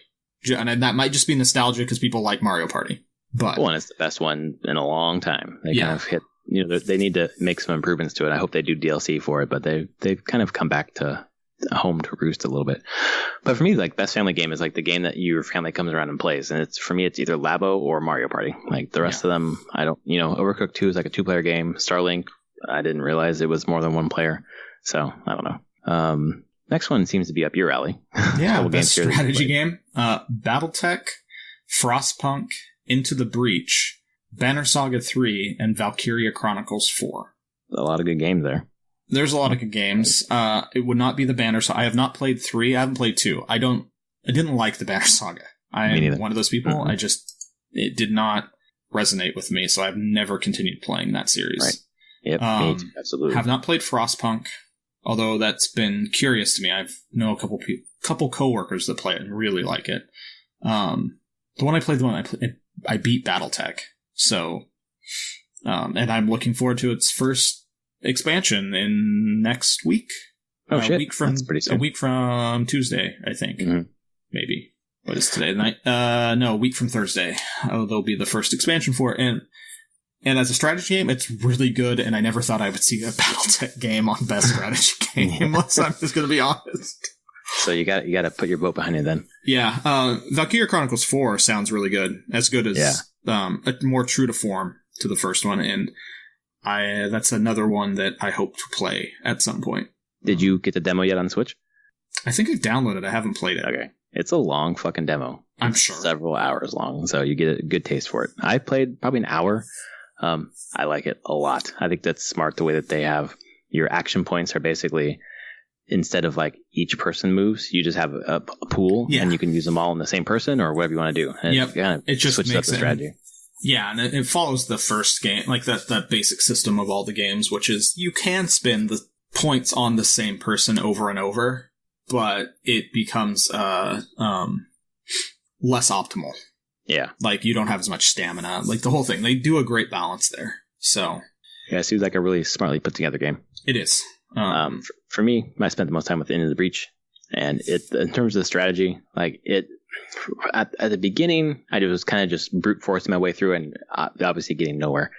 And that might just be nostalgia because people like Mario Party. But one is the best one in a long time. They kind of hit. They need to make some improvements to it. I hope they do DLC for it, but they've kind of come back to home to roost a little bit. But for me, like best family game is like the game that your family comes around and plays, and it's for me it's either Labo or Mario Party. Like the rest of them, I don't. Overcooked 2 is like a 2-player game. Starlink, I didn't realize it was more than 1 player, so I don't know. Next one seems to be up your alley. Yeah, best strategy game. BattleTech, Frostpunk, Into the Breach, Banner Saga 3, and Valkyria Chronicles 4. A lot of good games there. There's a lot of good games. It would not be the Banner Saga. I have not played 3. I haven't played 2. I didn't like the Banner Saga. I am one of those people. Mm-hmm. It did not resonate with me, so I've never continued playing that series. Right. Yep, me too, absolutely. Have not played Frostpunk, although that's been curious to me. I know a couple coworkers that play it and really like it. I beat BattleTech. So, and I'm looking forward to its first expansion in next week. Oh, shit. That's pretty soon. A week from Tuesday, I think. Mm-hmm. Maybe. What is today? No, a week from Thursday. There'll be the first expansion for it. And as a strategy game, it's really good, and I never thought I would see a BattleTech game on Best Strategy Game, unless I'm just going to be honest. So you got to put your boat behind it then. Yeah. Valkyria Chronicles 4 sounds really good. As good as more true to form to the first one, and that's another one that I hope to play at some point. Did you get the demo yet on Switch? I think I've downloaded it. I haven't played it. Okay. It's a long fucking demo. I'm sure. Several hours long, so you get a good taste for it. I played probably an hour. I like it a lot. I think that's smart the way that they have your action points are basically, instead of like each person moves, you just have a pool and you can use them all in the same person or whatever you want to do. And it just switches makes up the strategy. Yeah, and it follows the first game, like that basic system of all the games, which is you can spin the points on the same person over and over, but it becomes less optimal. Yeah. Like, you don't have as much stamina. Like, the whole thing. They do a great balance there. So. Yeah, it seems like a really smartly put together game. It is. For me, I spent the most time with Into the Breach. And in terms of the strategy, like, at the beginning, I was kind of just brute forcing my way through and obviously getting nowhere.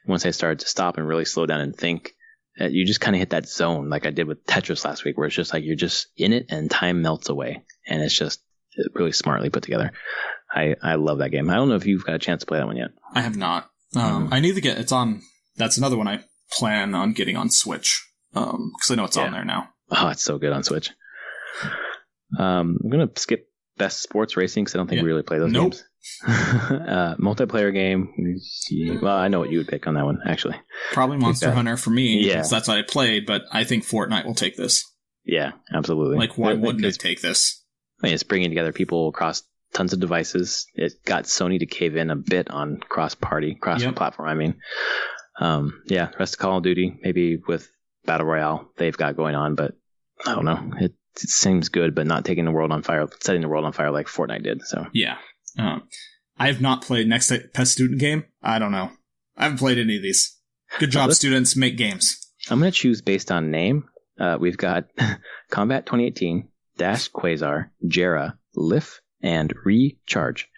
Once I started to stop and really slow down and think, you just kind of hit that zone like I did with Tetris last week, where it's just like you're just in it and time melts away. And it's just really smartly put together. I love that game. I don't know if you've got a chance to play that one yet. I have not. I need to get it's on. That's another one I plan on getting on Switch because I know it's on there now. Oh, it's so good on Switch. I'm gonna skip Best Sports Racing because I don't think we really play those games. Multiplayer game. Well, I know what you would pick on that one, actually. Probably Monster Hunter for me. Yeah, because that's what I played. But I think Fortnite will take this. Yeah, absolutely. Like, why wouldn't it take this? I mean, it's bringing together people across tons of devices. It got Sony to cave in a bit on cross-platform. I mean, the rest of Call of Duty, maybe with Battle Royale, they've got going on, but I don't know. It seems good, but not taking the world on fire, setting the world on fire like Fortnite did. So yeah, I have not played Next Best Student Game. I don't know. I haven't played any of these. Good job, students. Make games. I'm going to choose based on name. We've got Combat 2018, Dash Quasar, Jera, Lif, and Recharge.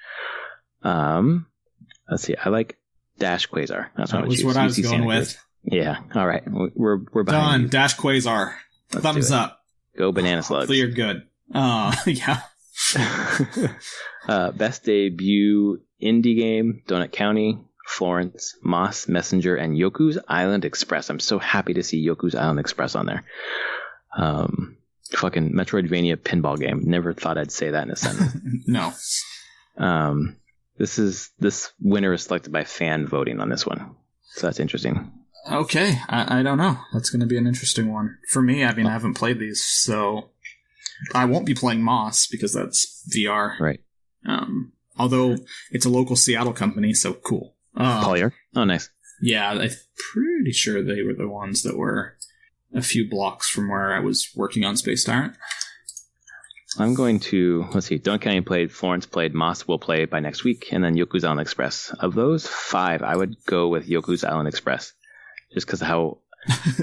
Let's see. I like Dash Quasar. That's what I was going with. Yeah. All right. We're behind. Done. You. Dash Quasar. Thumbs up. Go Banana Slugs. Hopefully you're good. Yeah. Best debut indie game: Donut County, Florence, Moss Messenger, and Yoku's Island Express. I'm so happy to see Yoku's Island Express on there. Fucking Metroidvania pinball game. Never thought I'd say that in a sentence. No. This winner is selected by fan voting on this one, so that's interesting. Okay, I don't know. That's going to be an interesting one for me. I mean, I haven't played these, so I won't be playing Moss because that's VR. Right. Although it's a local Seattle company, so cool. Polyarc? Oh, nice. Yeah, I'm pretty sure they were the ones that were a few blocks from where I was working on Space Tyrant. I'm going to, let's see, Donut County played, Florence played, Moss will play by next week, and then Yoku's Island Express. Of those 5, I would go with Yoku's Island Express, just because of how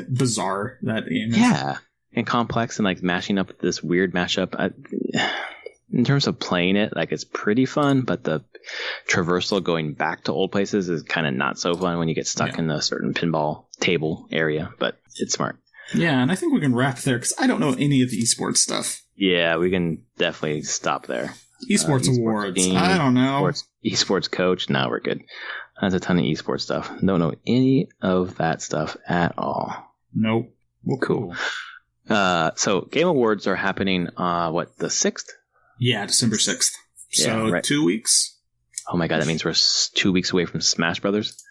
bizarre that game is. Yeah, and complex and like mashing up this weird mashup. In terms of playing it, like it's pretty fun, but the traversal going back to old places is kind of not so fun when you get stuck in a certain pinball table area, but it's smart. Yeah, and I think we can wrap there because I don't know any of the esports stuff. Yeah, we can definitely stop there. Esports awards. Team, I don't know. Esports coach. No, we're good. That's a ton of esports stuff. Don't know any of that stuff at all. Nope. Well, cool. So Game Awards are happening, the 6th? Yeah, December 6th. So 2 weeks. Oh my god, that means we're 2 weeks away from Smash Brothers?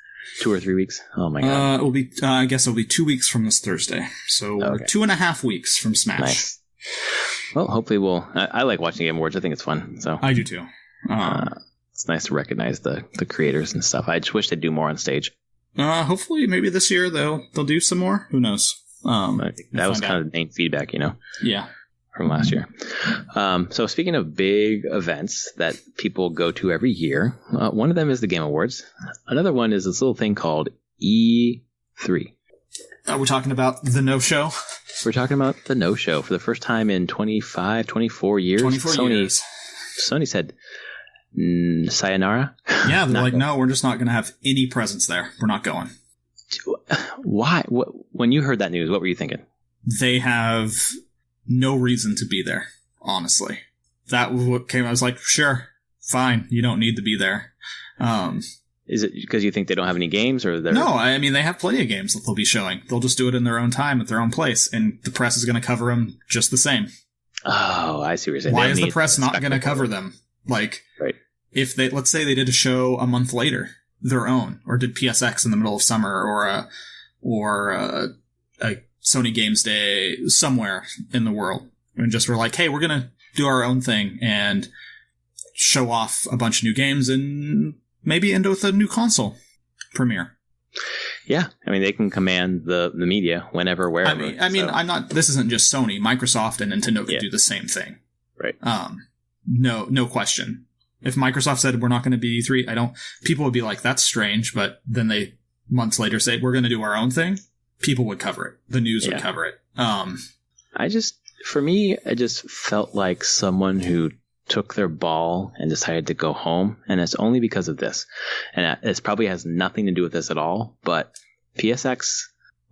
2 or 3 weeks? Oh my god. It will be. I guess it'll be 2 weeks from this Thursday. So we're 2.5 weeks from Smash. Nice. Well, hopefully I like watching Game Awards. I think it's fun. So I do too. It's nice to recognize the creators and stuff. I just wish they'd do more on stage. Hopefully, maybe this year they'll do some more. Who knows? That was kind of the main feedback, Yeah. From last year. So speaking of big events that people go to every year, one of them is the Game Awards. Another one is this little thing called E3. We're talking about the no-show? We're talking about the no-show for the first time in 24 years. 24 years. Sony said, sayonara? Yeah, they're like, no, we're just not going to have any presence there. We're not going. Why? When you heard that news, what were you thinking? They have no reason to be there, honestly. That was what came. I was like, sure, fine. You don't need to be there. Is it because you think they don't have any games, or no? I mean, they have plenty of games that they'll be showing. They'll just do it in their own time at their own place, and the press is going to cover them just the same. Oh, I see what you're saying. Why is the press not going to cover them? Like, right. If they, let's say they did a show a month later, their own, or did PSX in the middle of summer, or a Sony Games Day somewhere in the world, and just were like, hey, we're going to do our own thing and show off a bunch of new games and maybe end with a new console premiere. Yeah, I mean, they can command the media whenever, wherever. I mean, I'm not. This isn't just Sony. Microsoft and Nintendo could do the same thing. Right. No question. If Microsoft said we're not going to be E3, people would be like, that's strange. But then they months later say we're going to do our own thing. People would cover it. The news would cover it. For me, I just felt like someone who took their ball and decided to go home, and it's only because of this. And it probably has nothing to do with this at all, but PSX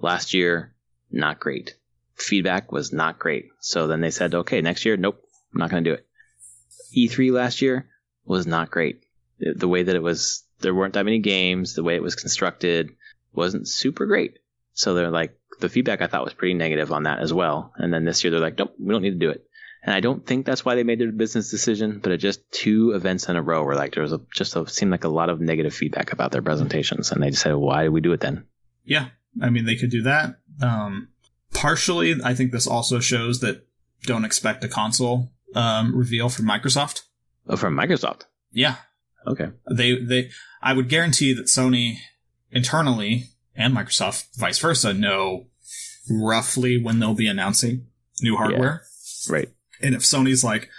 last year, not great. Feedback was not great. So then they said, okay, next year, nope, I'm not going to do it. E3 last year was not great. The way that it was, there weren't that many games. The way it was constructed wasn't super great. So they're like, the feedback I thought was pretty negative on that as well. And then this year they're like, nope, we don't need to do it. And I don't think that's why they made their business decision, but it just 2 events in a row where like there was seemed like a lot of negative feedback about their presentations, and they just said, why did we do it then? Yeah, I mean they could do that. Partially, I think this also shows that don't expect a console reveal from Microsoft. Oh, from Microsoft? Yeah. Okay. I would guarantee that Sony internally and Microsoft, vice versa, know roughly when they'll be announcing new hardware. Yeah. Right. And if Sony's like,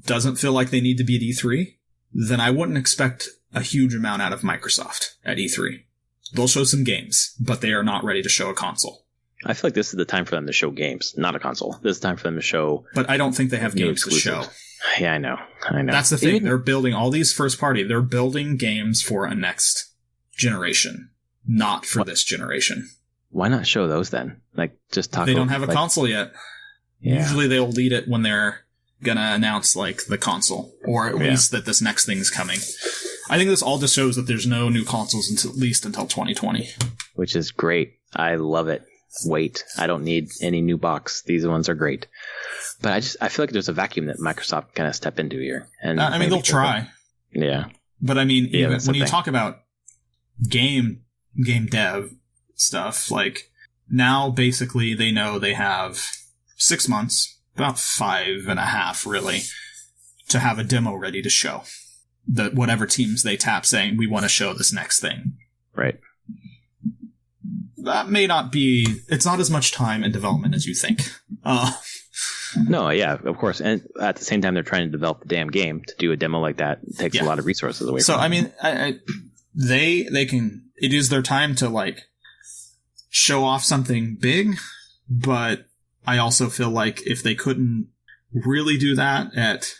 doesn't feel like they need to be at E3, then I wouldn't expect a huge amount out of Microsoft at E3. They'll show some games, but they are not ready to show a console. I feel like this is the time for them to show games, not a console. This is the time for them to show... But I don't think they have games to show. Yeah, I know. That's the thing. They're building all these first party. They're building games for a next generation, not for this generation. Why not show those then? Like, just talk... They don't have a console yet. Yeah. Usually they'll lead it when they're gonna announce, like, the console. Or at least that this next thing's coming. I think this all just shows that there's no new consoles until 2020. Which is great. I love it. Wait. I don't need any new box. These ones are great. But I feel like there's a vacuum that Microsoft can step into here. And I mean, they'll try. Yeah. But I mean, even when you talk about game dev stuff, like, now basically they know they have 6 months, about 5.5 really, to have a demo ready to show. Whatever teams they tap saying, we want to show this next thing. Right. That may not be... It's not as much time in development as you think. No, yeah, of course. And at the same time, they're trying to develop the damn game. To do a demo like that takes a lot of resources away from them. So, I mean, they can... It is their time to, like, show off something big, but I also feel like if they couldn't really do that at...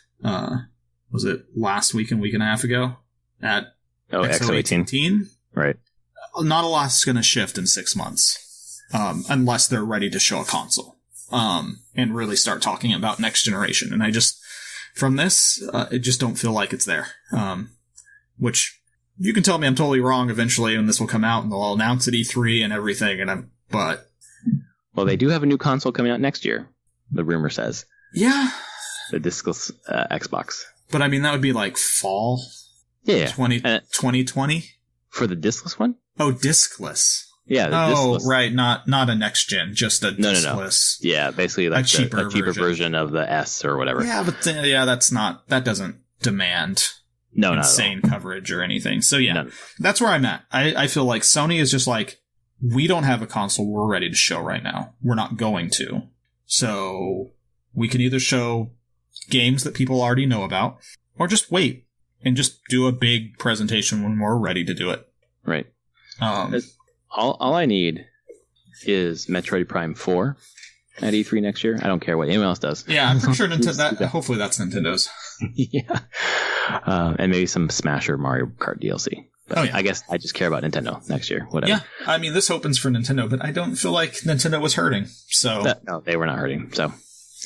was it last week and a half ago? At X018? Right. Not a lot's going to shift in 6 months, unless they're ready to show a console, and really start talking about next generation. And I just, from this, I just don't feel like it's there. Which, you can tell me I'm totally wrong eventually, and this will come out, and they'll announce at E3 and everything, but... Well, they do have a new console coming out next year, the rumor says. Yeah. The discless Xbox. But I mean, that would be like fall? Yeah. 2020? For the discless one? Oh, discless. Yeah. Discless. Right. Not a next gen, just a discless. No. Yeah, basically like a cheaper version of the S or whatever. Yeah, but that doesn't demand insane coverage or anything. So yeah, that's where I'm at. I feel like Sony is just like, we don't have a console we're ready to show right now. We're not going to. So we can either show games that people already know about, or just wait and just do a big presentation when we're ready to do it. Right. All I need is Metroid Prime 4 at E3 next year. I don't care what anyone else does. Yeah, I'm pretty sure hopefully that's Nintendo's. Yeah. And maybe some Smash or Mario Kart DLC. But I guess I just care about Nintendo next year. Whatever. Yeah, I mean, this opens for Nintendo, but I don't feel like Nintendo was hurting. So no, they were not hurting. So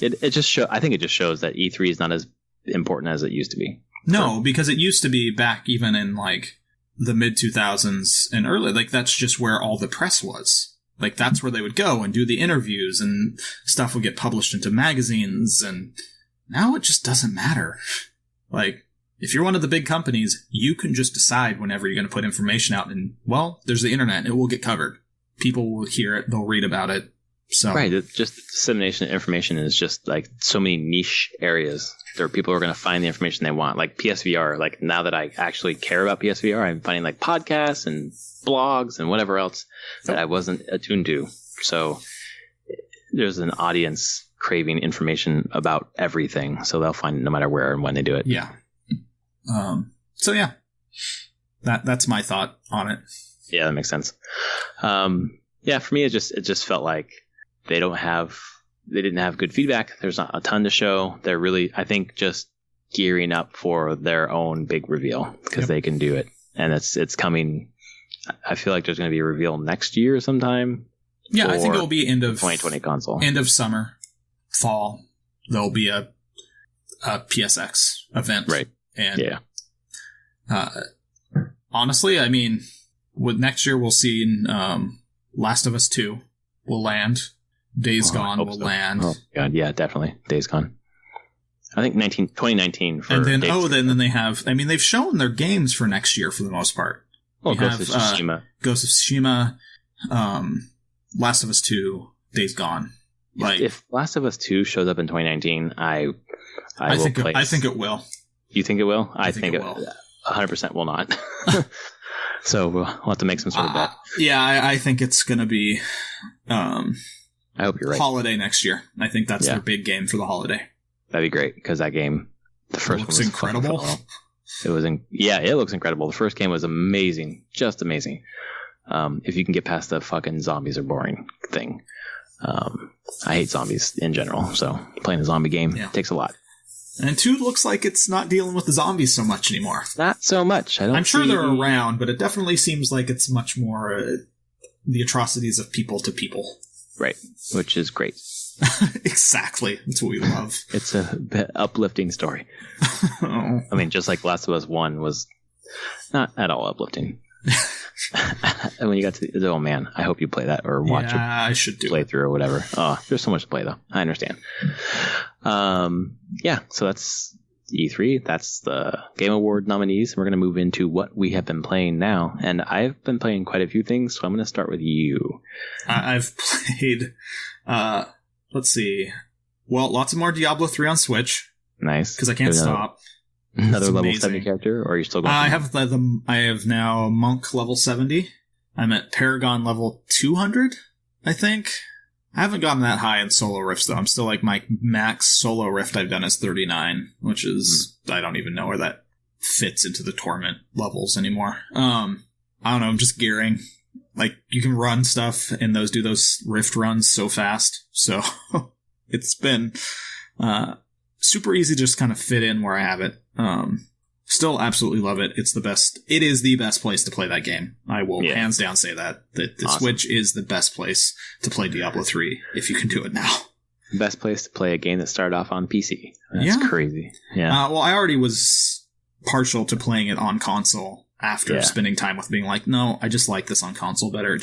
it just I think it just shows that E3 is not as important as it used to be. No, because it used to be back even in like the mid 2000s and early. Like that's just where all the press was. Like, that's where they would go and do the interviews, and stuff would get published into magazines, and now it just doesn't matter. Like, if you're one of the big companies, you can just decide whenever you're going to put information out, and, well, there's the internet. It will get covered. People will hear it. They'll read about it. So right. Just dissemination of information is just like so many niche areas. There are people who are going to find the information they want. Like PSVR. Like, now that I actually care about PSVR, I'm finding like podcasts and blogs and whatever else that I wasn't attuned to. So there's an audience craving information about everything. So they'll find it no matter where and when they do it. Yeah. So yeah, that's my thought on it. Yeah, that makes sense. Yeah, for me, it just felt like they didn't have good feedback. There's not a ton to show. They're really, I think, just gearing up for their own big reveal because they can do it. And it's coming. I feel like there's going to be a reveal next year sometime. Yeah, I think it will be end of 2020 console. End of summer, fall. There'll be a PSX event. Right. And yeah. Honestly, I mean, with next year we'll see Last of Us 2 will land. Days Gone will land. Oh god, yeah, definitely. Days Gone. I think 2019 for and then Days then they have, I mean, they've shown their games for next year for the most part. Well, Ghost of Tsushima. Ghost of Tsushima, Last of Us 2, Days Gone. Like, if Last of Us 2 shows up in 2019, I think it will. You think it will? I think it will. 100% will not. So we'll have to make some sort of bet. Yeah, I think it's going to be I hope you're right. Holiday next year. I think that's their big game for the holiday. That'd be great, because that game, the first one was incredible. It was it looks incredible. The first game was amazing, just amazing. If you can get past the fucking zombies are boring thing. I hate zombies in general, so playing a zombie game takes a lot. And 2 looks like it's not dealing with the zombies so much anymore. Not so much. I'm sure they're around, but it definitely seems like it's much more the atrocities of people to people. Right, which is great. Exactly. That's what we love. It's a bit uplifting story. I mean, just like Last of Us 1 was not at all uplifting. And when you got to, oh man, I hope you play that or watch it. I should do playthrough or whatever. Oh, there's so much to play though. I understand. Yeah, so that's E3. That's the Game Award nominees. We're going to move into what we have been playing now. And I've been playing quite a few things, so I'm going to start with you. I've played, let's see. Well, lots of more Diablo 3 on Switch. Nice. Because I can't stop. Another level 70 character, or are you still going? I have now Monk level 70. I'm at Paragon level 200, I think. I haven't gotten that high in solo rifts, though. I'm still like, my max solo rift I've done is 39, which is, I don't even know where that fits into the torment levels anymore. I don't know, I'm just gearing. Like, you can run stuff and do those rift runs so fast. So it's been super easy to just kind of fit in where I have it. Still absolutely love it. It's the best. It is the best place to play that game. I will hands down say that the awesome. Switch is the best place to play Diablo 3 if you can do it now. Best place to play a game that started off on PC. That's crazy. Yeah. Well, I already was partial to playing it on console after spending time with being like, no, I just like this on console better.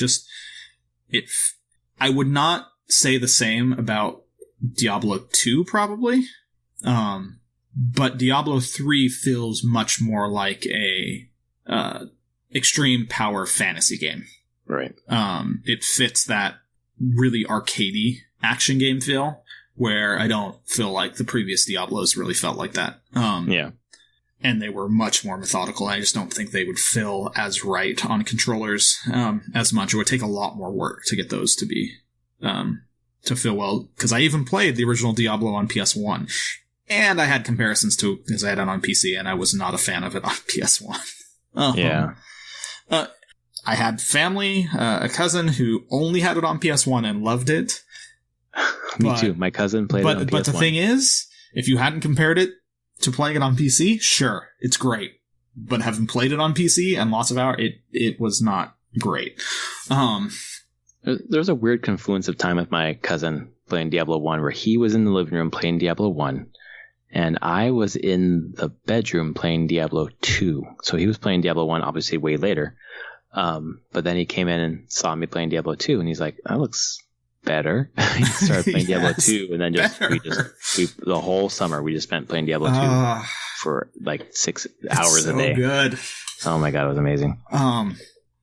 I would not say the same about Diablo 2 probably. But Diablo 3 feels much more like a extreme power fantasy game. Right. It fits that really arcadey action game feel, where I don't feel like the previous Diablos really felt like that. And they were much more methodical. I just don't think they would feel as right on controllers as much. It would take a lot more work to get those to be to feel well. Because I even played the original Diablo on PS1. And I had comparisons to, because I had it on PC, and I was not a fan of it on PS1. Yeah. I had family, a cousin who only had it on PS1 and loved it. Me too. My cousin played it on PS1. But the thing is, if you hadn't compared it to playing it on PC, sure, it's great. But having played it on PC and lots of hours, it was not great. There's a weird confluence of time with my cousin playing Diablo 1, where he was in the living room playing Diablo 1. And I was in the bedroom playing Diablo 2. So he was playing Diablo 1 obviously way later. But then he came in and saw me playing Diablo 2, and he's like, "That looks better." He started playing Diablo 2, and then the whole summer we just spent playing Diablo 2 for like 6 hours a day. Good. Oh my god, it was amazing.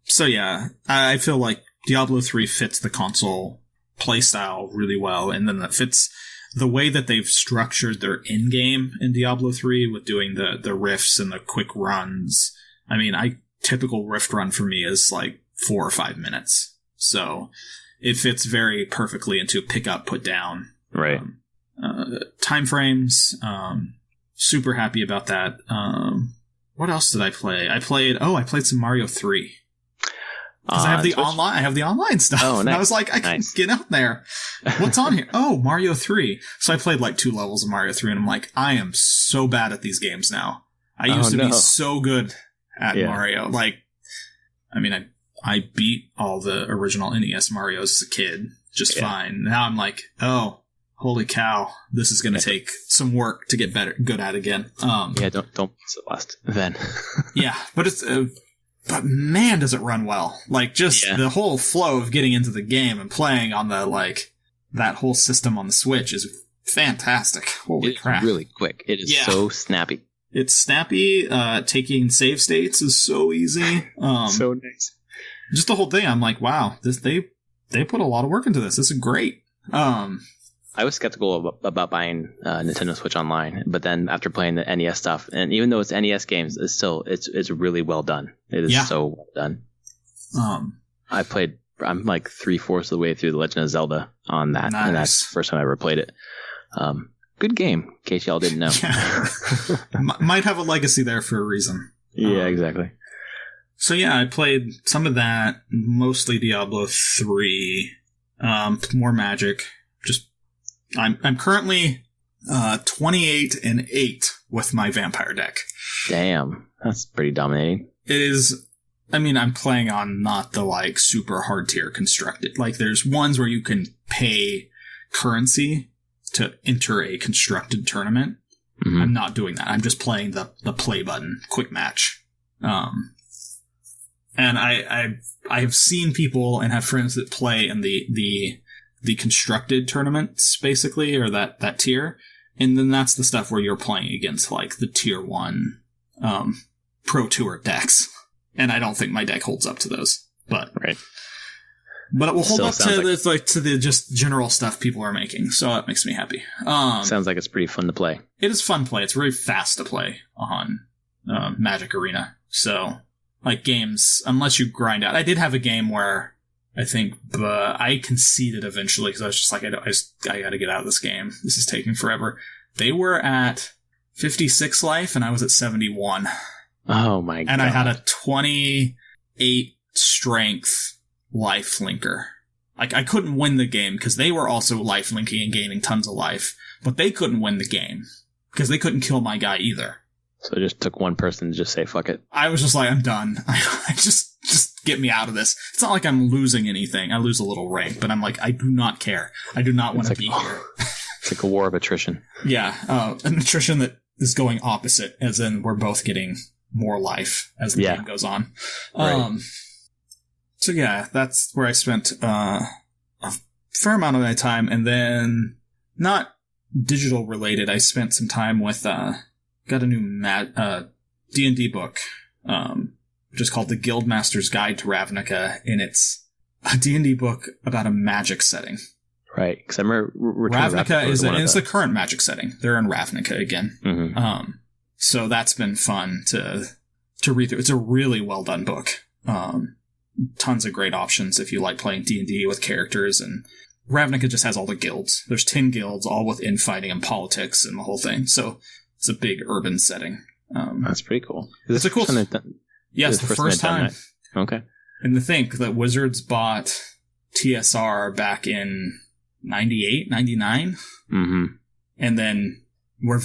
So yeah, I feel like Diablo 3 fits the console playstyle really well, and then that fits the way that they've structured their in-game in Diablo 3 with doing the rifts and the quick runs. I mean, typical rift run for me is like 4 or 5 minutes. So it fits very perfectly into pick up, put down. Right. Time frames. Super happy about that. What else did I play? I played some Mario 3. Because I have the online stuff. Oh, nice. And I was like, I can get out there. What's on here? Oh, Mario 3. So I played like 2 levels of Mario 3, and I'm like, I am so bad at these games now. I used to be so good at Mario. Like, I mean, I beat all the original NES Marios as a kid just fine. Now I'm like, oh, holy cow, this is going to take some work to get good at again. Don't be Celeste then. Yeah, but it's... but man, does it run well. Like, just the whole flow of getting into the game and playing on that whole system on the Switch is fantastic. Holy crap. It's really quick. It is so snappy. It's snappy. Taking save states is so easy. So nice. Just the whole thing, I'm like, wow, they put a lot of work into this. This is great. I was skeptical about buying Nintendo Switch Online, but then after playing the NES stuff, and even though it's NES games, it's really well done. It is so well done. I'm like 3/4 of the way through The Legend of Zelda on that, and that's the first time I ever played it. Good game, in case y'all didn't know. Might have a legacy there for a reason. Yeah, exactly. So yeah, I played some of that, mostly Diablo 3, more Magic. I'm currently 28-8 with my vampire deck. Damn, that's pretty dominating. It is. I mean, I'm playing on not the like super hard tier constructed. Like, there's ones where you can pay currency to enter a constructed tournament. Mm-hmm. I'm not doing that. I'm just playing the play button, quick match. And I've seen people and have friends that play in the constructed tournaments, basically, or that tier. And then that's the stuff where you're playing against, like, the tier 1 Pro Tour decks. And I don't think my deck holds up to those. But it will hold up to the just general stuff people are making. So that makes me happy. Sounds like it's pretty fun to play. It is fun to play. It's very fast to play on Magic Arena. So, like, games, unless you grind out. I did have a game where I think I conceded eventually because I was just like, I got to get out of this game. This is taking forever. They were at 56 life, and I was at 71. Oh my god! And I had a 28 strength life linker. Like, I couldn't win the game because they were also life linking and gaining tons of life, but they couldn't win the game because they couldn't kill my guy either. So it just took one person to just say, fuck it. I was just like, I'm done. I just get me out of this. It's not like I'm losing anything. I lose a little rank, but I'm like, I do not care. I do not want to be here. It's like a war of attrition. Yeah. An attrition that is going opposite, as in we're both getting more life as the game goes on. Right. So yeah, that's where I spent a fair amount of my time. And then, not digital related, I spent some time with... got a new D&D book, which is called The Guildmaster's Guide to Ravnica, and it's a D&D book about a magic setting. Right, because I remember Ravnica is the current magic setting. They're in Ravnica again. Mm-hmm. So that's been fun to read through. It's a really well done book. Tons of great options if you like playing D&D with characters, and Ravnica just has all the guilds. There's 10 guilds, all with infighting and politics and the whole thing. So it's a big urban setting. That's pretty cool. It's a cool... Yes, the first time. Okay. And to think that Wizards bought TSR back in 98, 99. Mm-hmm. And then we're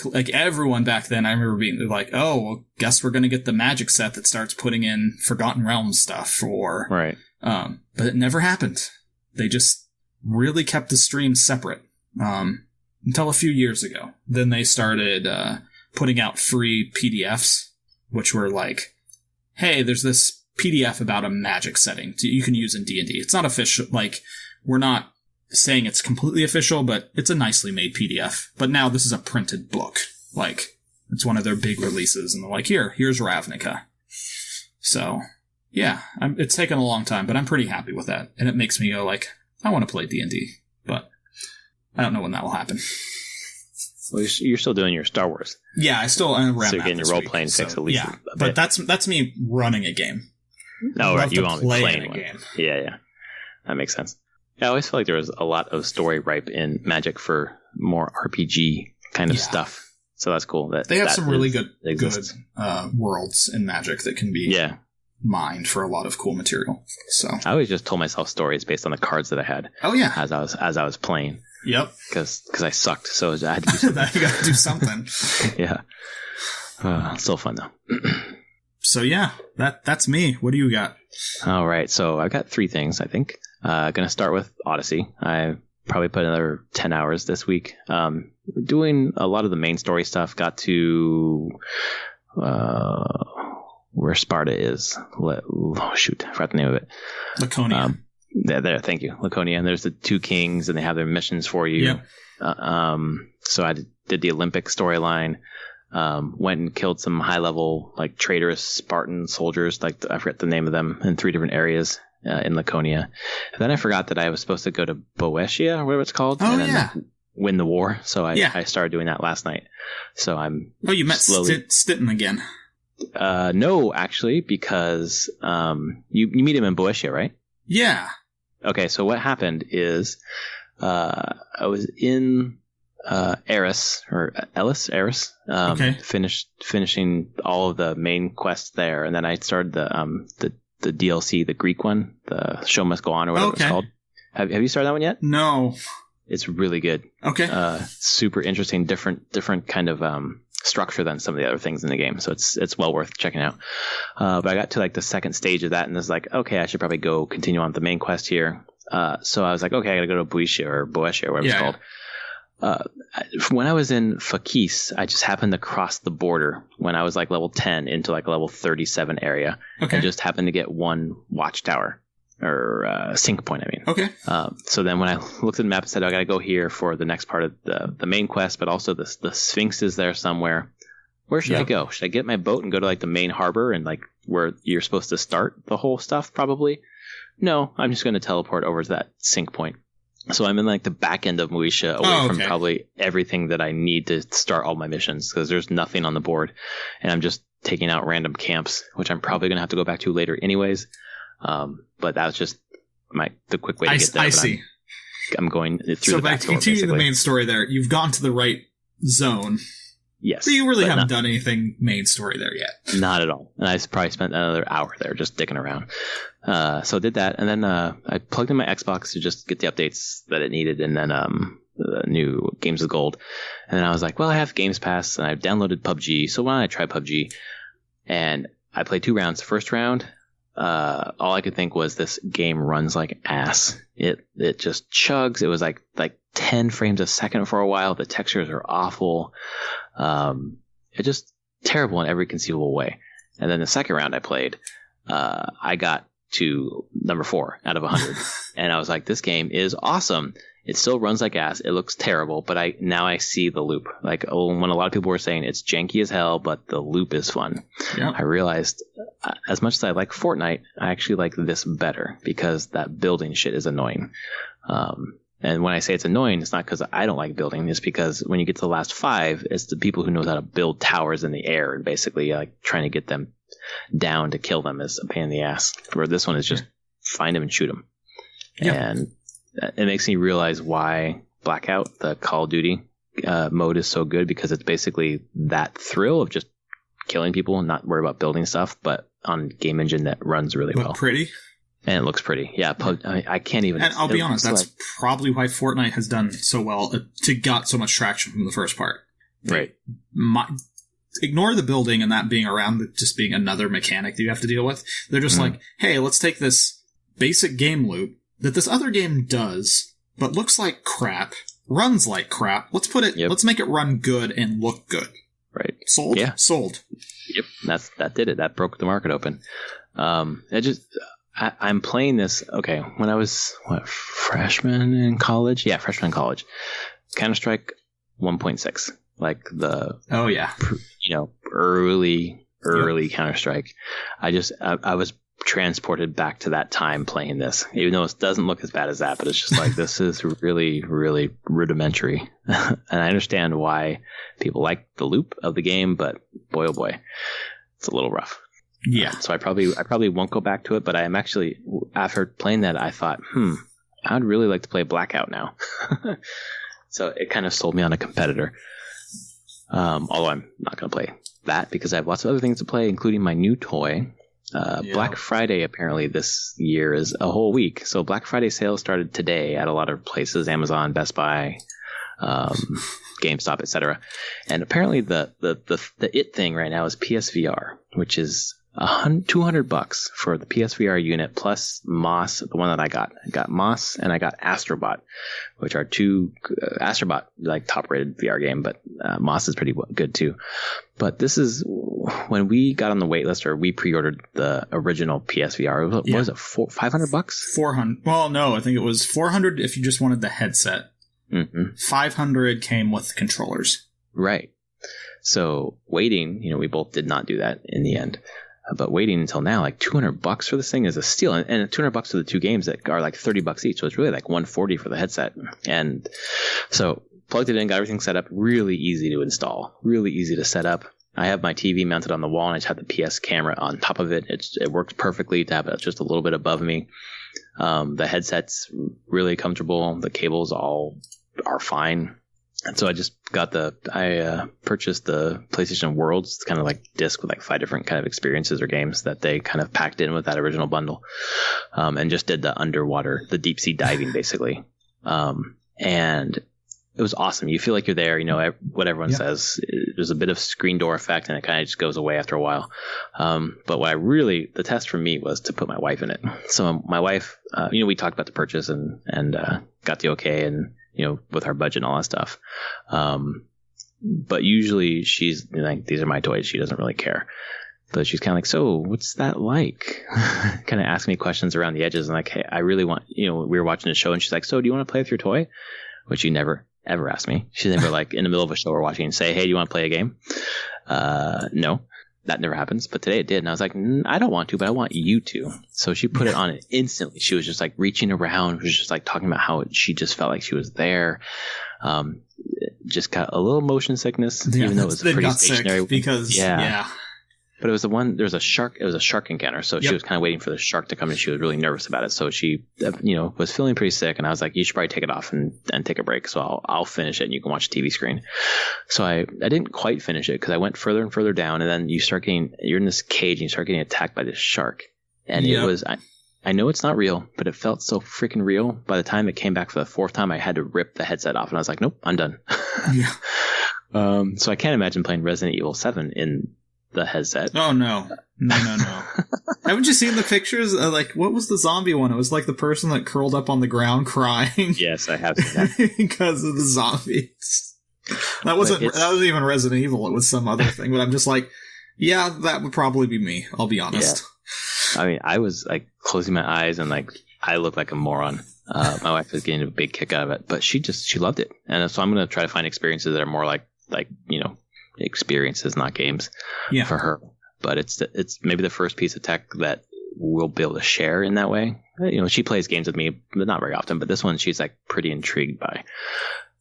like, everyone back then, I remember being like, oh, well, guess we're going to get the Magic set that starts putting in Forgotten Realms stuff. Right. But it never happened. They just really kept the streams separate. Until a few years ago. Then they started putting out free PDFs, which were like, hey, there's this PDF about a magic setting you can use in D&D. It's not official. Like, we're not saying it's completely official, but it's a nicely made PDF. But now this is a printed book. Like, it's one of their big releases, and they're like, here's Ravnica. So, yeah, it's taken a long time, but I'm pretty happy with that. And it makes me go, like, I want to play D&D, but I don't know when that will happen. Well, you're still doing your Star Wars. Yeah, so you're getting your role-playing fix at least. Yeah, but that's me running a game. Oh, right, you want to play a game. Yeah, that makes sense. Yeah, I always feel like there was a lot of story ripe in Magic for more RPG kind of stuff. So that's cool. They have some really good worlds in Magic that can be mined for a lot of cool material. So I always just told myself stories based on the cards that I had. Oh yeah, as I was playing. Yep. Because I sucked, so I had to do something. You got to do something. Yeah. Still fun though. So yeah, that's me. What do you got? All right, so I've got 3 things. I think. Gonna start with Odyssey. I probably put another 10 hours this week. Doing a lot of the main story stuff. Got to where Sparta is. Shoot, I forgot the name of it. Laconia. There, thank you, Laconia. And there's the 2 kings, and they have their missions for you. Yep. So I did the Olympic storyline. Went and killed some high level, like traitorous Spartan soldiers. Like I forget the name of them in 3 different areas in Laconia. And then I forgot that I was supposed to go to Boeotia or whatever it's called. Oh, and then win the war. So I started doing that last night. So I'm. Oh, you met Stinton again? No, actually, because you meet him in Boeotia, right? Yeah. Okay, so what happened is I was in Eris. Finishing all of the main quests there, and then I started the DLC, the Greek one, the Show Must Go On or whatever it's called. Have you started that one yet? No. It's really good. Okay. Super interesting, different kind of structure than some of the other things in the game. So it's well worth checking out. But I got to like the second stage of that, and it's like, okay, I should probably go continue on with the main quest here. So I was like, okay, I got to go to Boeotia or whatever it's called. When I was in Fakis, I just happened to cross the border when I was like level 10 into like a level 37 area. Okay. And just happened to get one watchtower or sync point, I mean. Okay. So then when I looked at the map and said, I got to go here for the next part of the main quest, but also the Sphinx is there somewhere. Where should I go? Should I get my boat and go to like the main harbor and like where you're supposed to start the whole stuff? Probably. No, I'm just going to teleport over to that sync point. So I'm in like the back end of Moesha, away from probably everything that I need to start all my missions, because there's nothing on the board, and I'm just taking out random camps, which I'm probably going to have to go back to later anyways. But that was just the quick way to get there. I see. I'm going through the back door. So continue the main story there. You've gone to the right zone. Yes. But you really haven't done anything main story there yet. Not at all. And I probably spent another hour there just dicking around. So I did that, and then I plugged in my Xbox to just get the updates that it needed, and then the new Games with Gold. And then I was like, well, I have Games Pass, and I've downloaded PUBG, so why don't I try PUBG? And I played 2 rounds. The first round, all I could think was this game runs like ass. It just chugs. It was like 10 frames a second for a while. The textures are awful. It's just terrible in every conceivable way. And then the second round I played, I got to number 4 out of 100. And I was like, this game is awesome. It still runs like ass. It looks terrible, but now I see the loop. Like, when a lot of people were saying it's janky as hell, but the loop is fun. Yeah. I realized as much as I like Fortnite, I actually like this better because that building shit is annoying. And when I say it's annoying, it's not because I don't like building. It's because when you get to the last 5, it's the people who knows how to build towers in the air and basically like trying to get them down to kill them is a pain in the ass. Where this one is just find them and shoot them. Yeah. And it makes me realize why Blackout, the Call of Duty mode, is so good, because it's basically that thrill of just killing people and not worry about building stuff, but on a game engine that runs really well. Pretty. And it looks pretty. Yeah, I can't even... And I'll be honest, that's probably why Fortnite has done so well, got so much traction from the first part. Right. Ignore the building and that being around, just being another mechanic that you have to deal with. They're just like, hey, let's take this basic game loop that this other game does, but looks like crap, runs like crap. Let's make it run good and look good. Right. Sold? Yeah. Sold. Yep. That did it. That broke the market open. I'm playing this. Okay, when I was freshman in college. Yeah, freshman in college. Counter-Strike 1.6, like the early Counter-Strike. I was transported back to that time playing this, even though it doesn't look as bad as that, but it's just like, this is really, really rudimentary. And I understand why people like the loop of the game, but boy, oh boy, it's a little rough. Yeah. So I probably won't go back to it, but I am actually, after playing that, I thought, I'd really like to play Blackout now. So it kind of sold me on a competitor. Although I'm not going to play that because I have lots of other things to play, including my new toy. Black Friday apparently this year is a whole week. So Black Friday sales started today at a lot of places, Amazon, Best Buy, GameStop, etc. And apparently the it thing right now is PSVR, which is $200 for the PSVR unit plus Moss, the one that I got. I got Moss and I got Astrobot, which are two Astrobot, like top rated VR game, but Moss is pretty good too. But this is when we got on the wait list, or we pre-ordered the original PSVR. What was it? $500? 400. Well, no, I think it was 400 if you just wanted the headset. Mm-hmm. 500 came with controllers. Right. So waiting, we both did not do that in the end. But waiting until now, like $200 for this thing is a steal, and $200 for the two games that are like $30 each. So it's really like $140 for the headset. And so plugged it in, got everything set up. Really easy to install, really easy to set up. I have my TV mounted on the wall, and I just have the PS camera on top of it. It works perfectly to have it just a little bit above me. The headset's really comfortable. The cables all are fine. And so I just purchased the PlayStation Worlds. It's kind of like disc with like 5 different kind of experiences or games that they kind of packed in with that original bundle. And just did the deep sea diving basically. And it was awesome. You feel like you're there, what everyone says. There's a bit of screen door effect, and it kind of just goes away after a while. But the test for me was to put my wife in it. So my wife, we talked about the purchase and got the okay, and with our budget and all that stuff. But usually she's like, these are my toys. She doesn't really care. But she's kind of like, so what's that like? Kind of asking me questions around the edges. And like, hey, I really want, we were watching a show, and she's like, so do you want to play with your toy? Which she never, ever asked me. She's never like in the middle of a show we're watching and say, hey, do you want to play a game? No, that never happens. But today it did. And I was like, I don't want to, but I want you to. So she put it on it instantly. She was just like reaching around. She was just like talking about how she just felt like she was there. Just got a little motion sickness, even though it was pretty stationary. Because, But it was there's a shark. It was a shark encounter. So she was kind of waiting for the shark to come, and she was really nervous about it. So she, was feeling pretty sick. And I was like, you should probably take it off and take a break. So I'll finish it, and you can watch the TV screen. So I didn't quite finish it because I went further and further down. And then you're in this cage, and you start getting attacked by this shark. And it was, I know it's not real, but it felt so freaking real. By the time it came back for the 4th time, I had to rip the headset off, and I was like, nope, I'm done. So I can't imagine playing Resident Evil 7 in the headset. Oh no. Haven't you seen the pictures? What was the zombie one? It was like the person that curled up on the ground crying. Yes, I have seen that. Because of the zombies. That wasn't even Resident Evil. It was some other thing. But I'm just like, yeah, that would probably be me. I'll be honest. Yeah. I mean, I was like closing my eyes, and like I looked like a moron. My wife was getting a big kick out of it, but she loved it. And so I'm going to try to find experiences that are more like experiences, not games, for her. But it's maybe the first piece of tech that we'll be able to share in that way. She plays games with me, but not very often. But this one, she's like pretty intrigued by.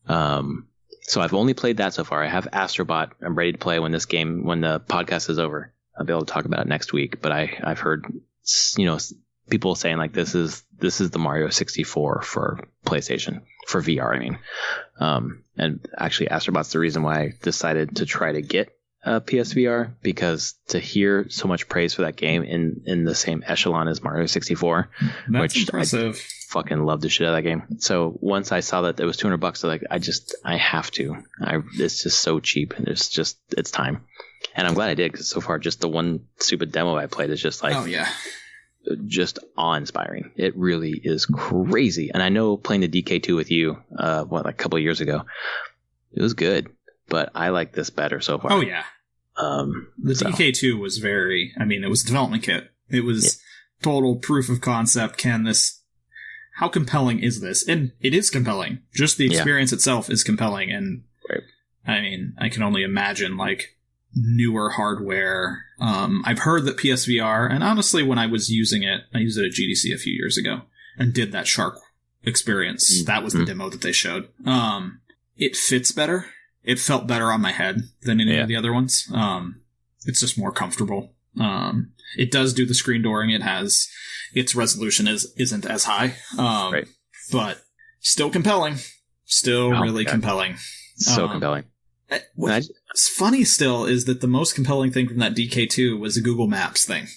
So I've only played that so far. I have Astrobot. I'm ready to play when the podcast is over. I'll be able to talk about it next week. But I've heard, people saying like this is the Mario 64 for PlayStation, for VR. I mean, and actually Astrobot's the reason why I decided to try to get a PSVR, because to hear so much praise for that game in the same echelon as Mario 64, that's which impressive. I fucking love the shit out of that game. So once I saw that it was $200, I have to. It's just so cheap, and it's time. And I'm glad I did, because so far just the one stupid demo I played is just like, oh yeah, just awe-inspiring. It really is crazy. And I know playing the DK2 with you, a couple of years ago, it was good, but I like this better so far. Oh yeah. The DK2 was it was a development kit. It was total proof of concept. How compelling is this? And it is compelling. Just the experience itself is compelling. And I mean, I can only imagine like newer hardware. I've heard that PSVR, and honestly, when I was using it, I used it at GDC a few years ago and did that shark experience. That was the demo that they showed. It fits better. It felt better on my head than any of the other ones. It's just more comfortable. It does do the screen dooring. It has its resolution isn't as high, but still compelling. Still really compelling. So compelling. What's funny still is that the most compelling thing from that DK2 was the Google Maps thing.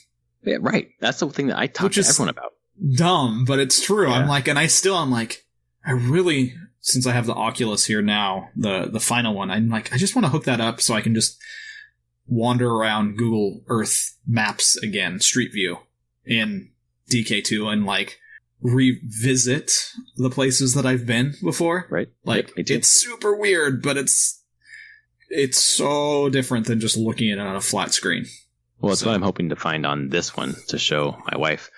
Yeah, right. That's the thing that I talk to everyone about. Dumb, but it's true. Yeah. I'm like, I really, since I have the Oculus here now, the final one, I'm like, I just want to hook that up so I can just wander around Google Earth Maps again, Street View in DK2 and like revisit the places that I've been before. Right. Like, it's super weird, but it's so different than just looking at it on a flat screen. Well, it's what I'm hoping to find on this one to show my wife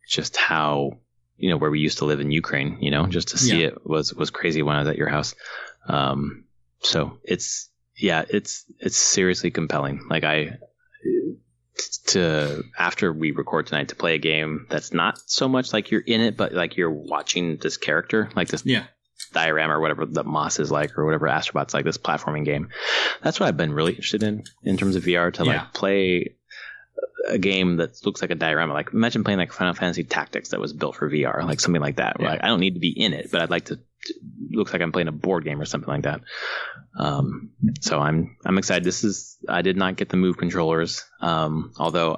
just how, where we used to live in Ukraine, just to see it was crazy when I was at your house. So it's seriously compelling. Like after we record tonight, to play a game that's not so much like you're in it, but like you're watching this character, like this diorama or whatever the Moss is like, or whatever Astrobot's like, this platforming game. That's what I've been really interested in terms of VR, to like play a game that looks like a diorama. Like imagine playing like Final Fantasy Tactics that was built for VR, like something like that. Like, I don't need to be in it, but I'd like to looks like I'm playing a board game or something like that. So I'm excited. I did not get the Move controllers. Although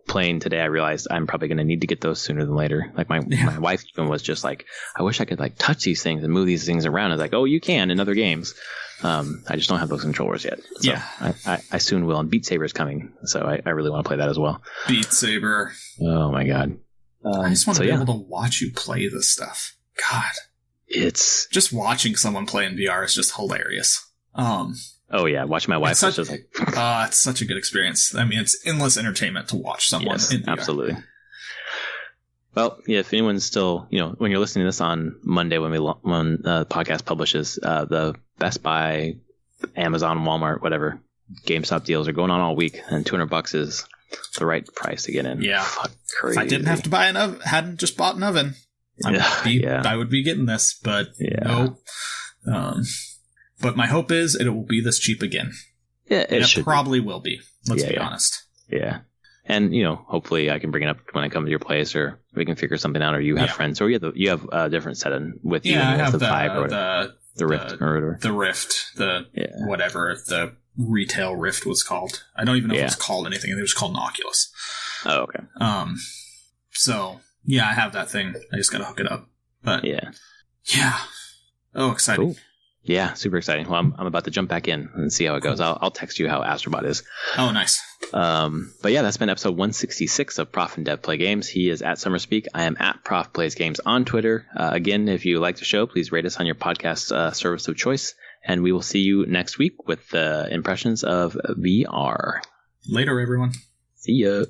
playing today, I realized I'm probably going to need to get those sooner than later. Like my wife even was just like, I wish I could like touch these things and move these things around. I was like, oh, you can in other games. I just don't have those controllers yet. So I soon will. And Beat Saber is coming, so I really want to play that as well. Beat Saber. Oh my god. I just want to be able to watch you play this stuff. God. It's just watching someone play in VR is just hilarious. Oh yeah, watching my wife is just like it's such a good experience. I mean, it's endless entertainment to watch someone in VR. Absolutely. Well, if anyone's still, when you're listening to this on Monday when the podcast publishes, the Best Buy, Amazon, Walmart, whatever GameStop deals are going on all week, and $200 is the right price to get in. Yeah, crazy. If I didn't have to buy an oven, hadn't just bought an oven, I would be getting this, but no. But my hope is it will be this cheap again. Yeah, it probably will be. Let's be honest. Yeah. And, hopefully I can bring it up when I come to your place, or we can figure something out, or you have friends, or you have a different setting with you. Yeah, I have the Vive or the Rift or whatever. The Rift, whatever the retail Rift was called. I don't even know if it was called anything. It was called an Oculus. Oh, okay. So, yeah, I have that thing. I just got to hook it up. But yeah. Oh, exciting. Cool. Yeah, super exciting. Well, I'm about to jump back in and see how it goes. I'll text you how Astrobot is. Oh, nice. But yeah, that's been episode 166 of Prof and Dev Play Games. He is at SummerSpeak. I am at Prof Plays Games on Twitter. Again, if you like the show, please rate us on your podcast service of choice. And we will see you next week with impressions of VR. Later, everyone. See ya.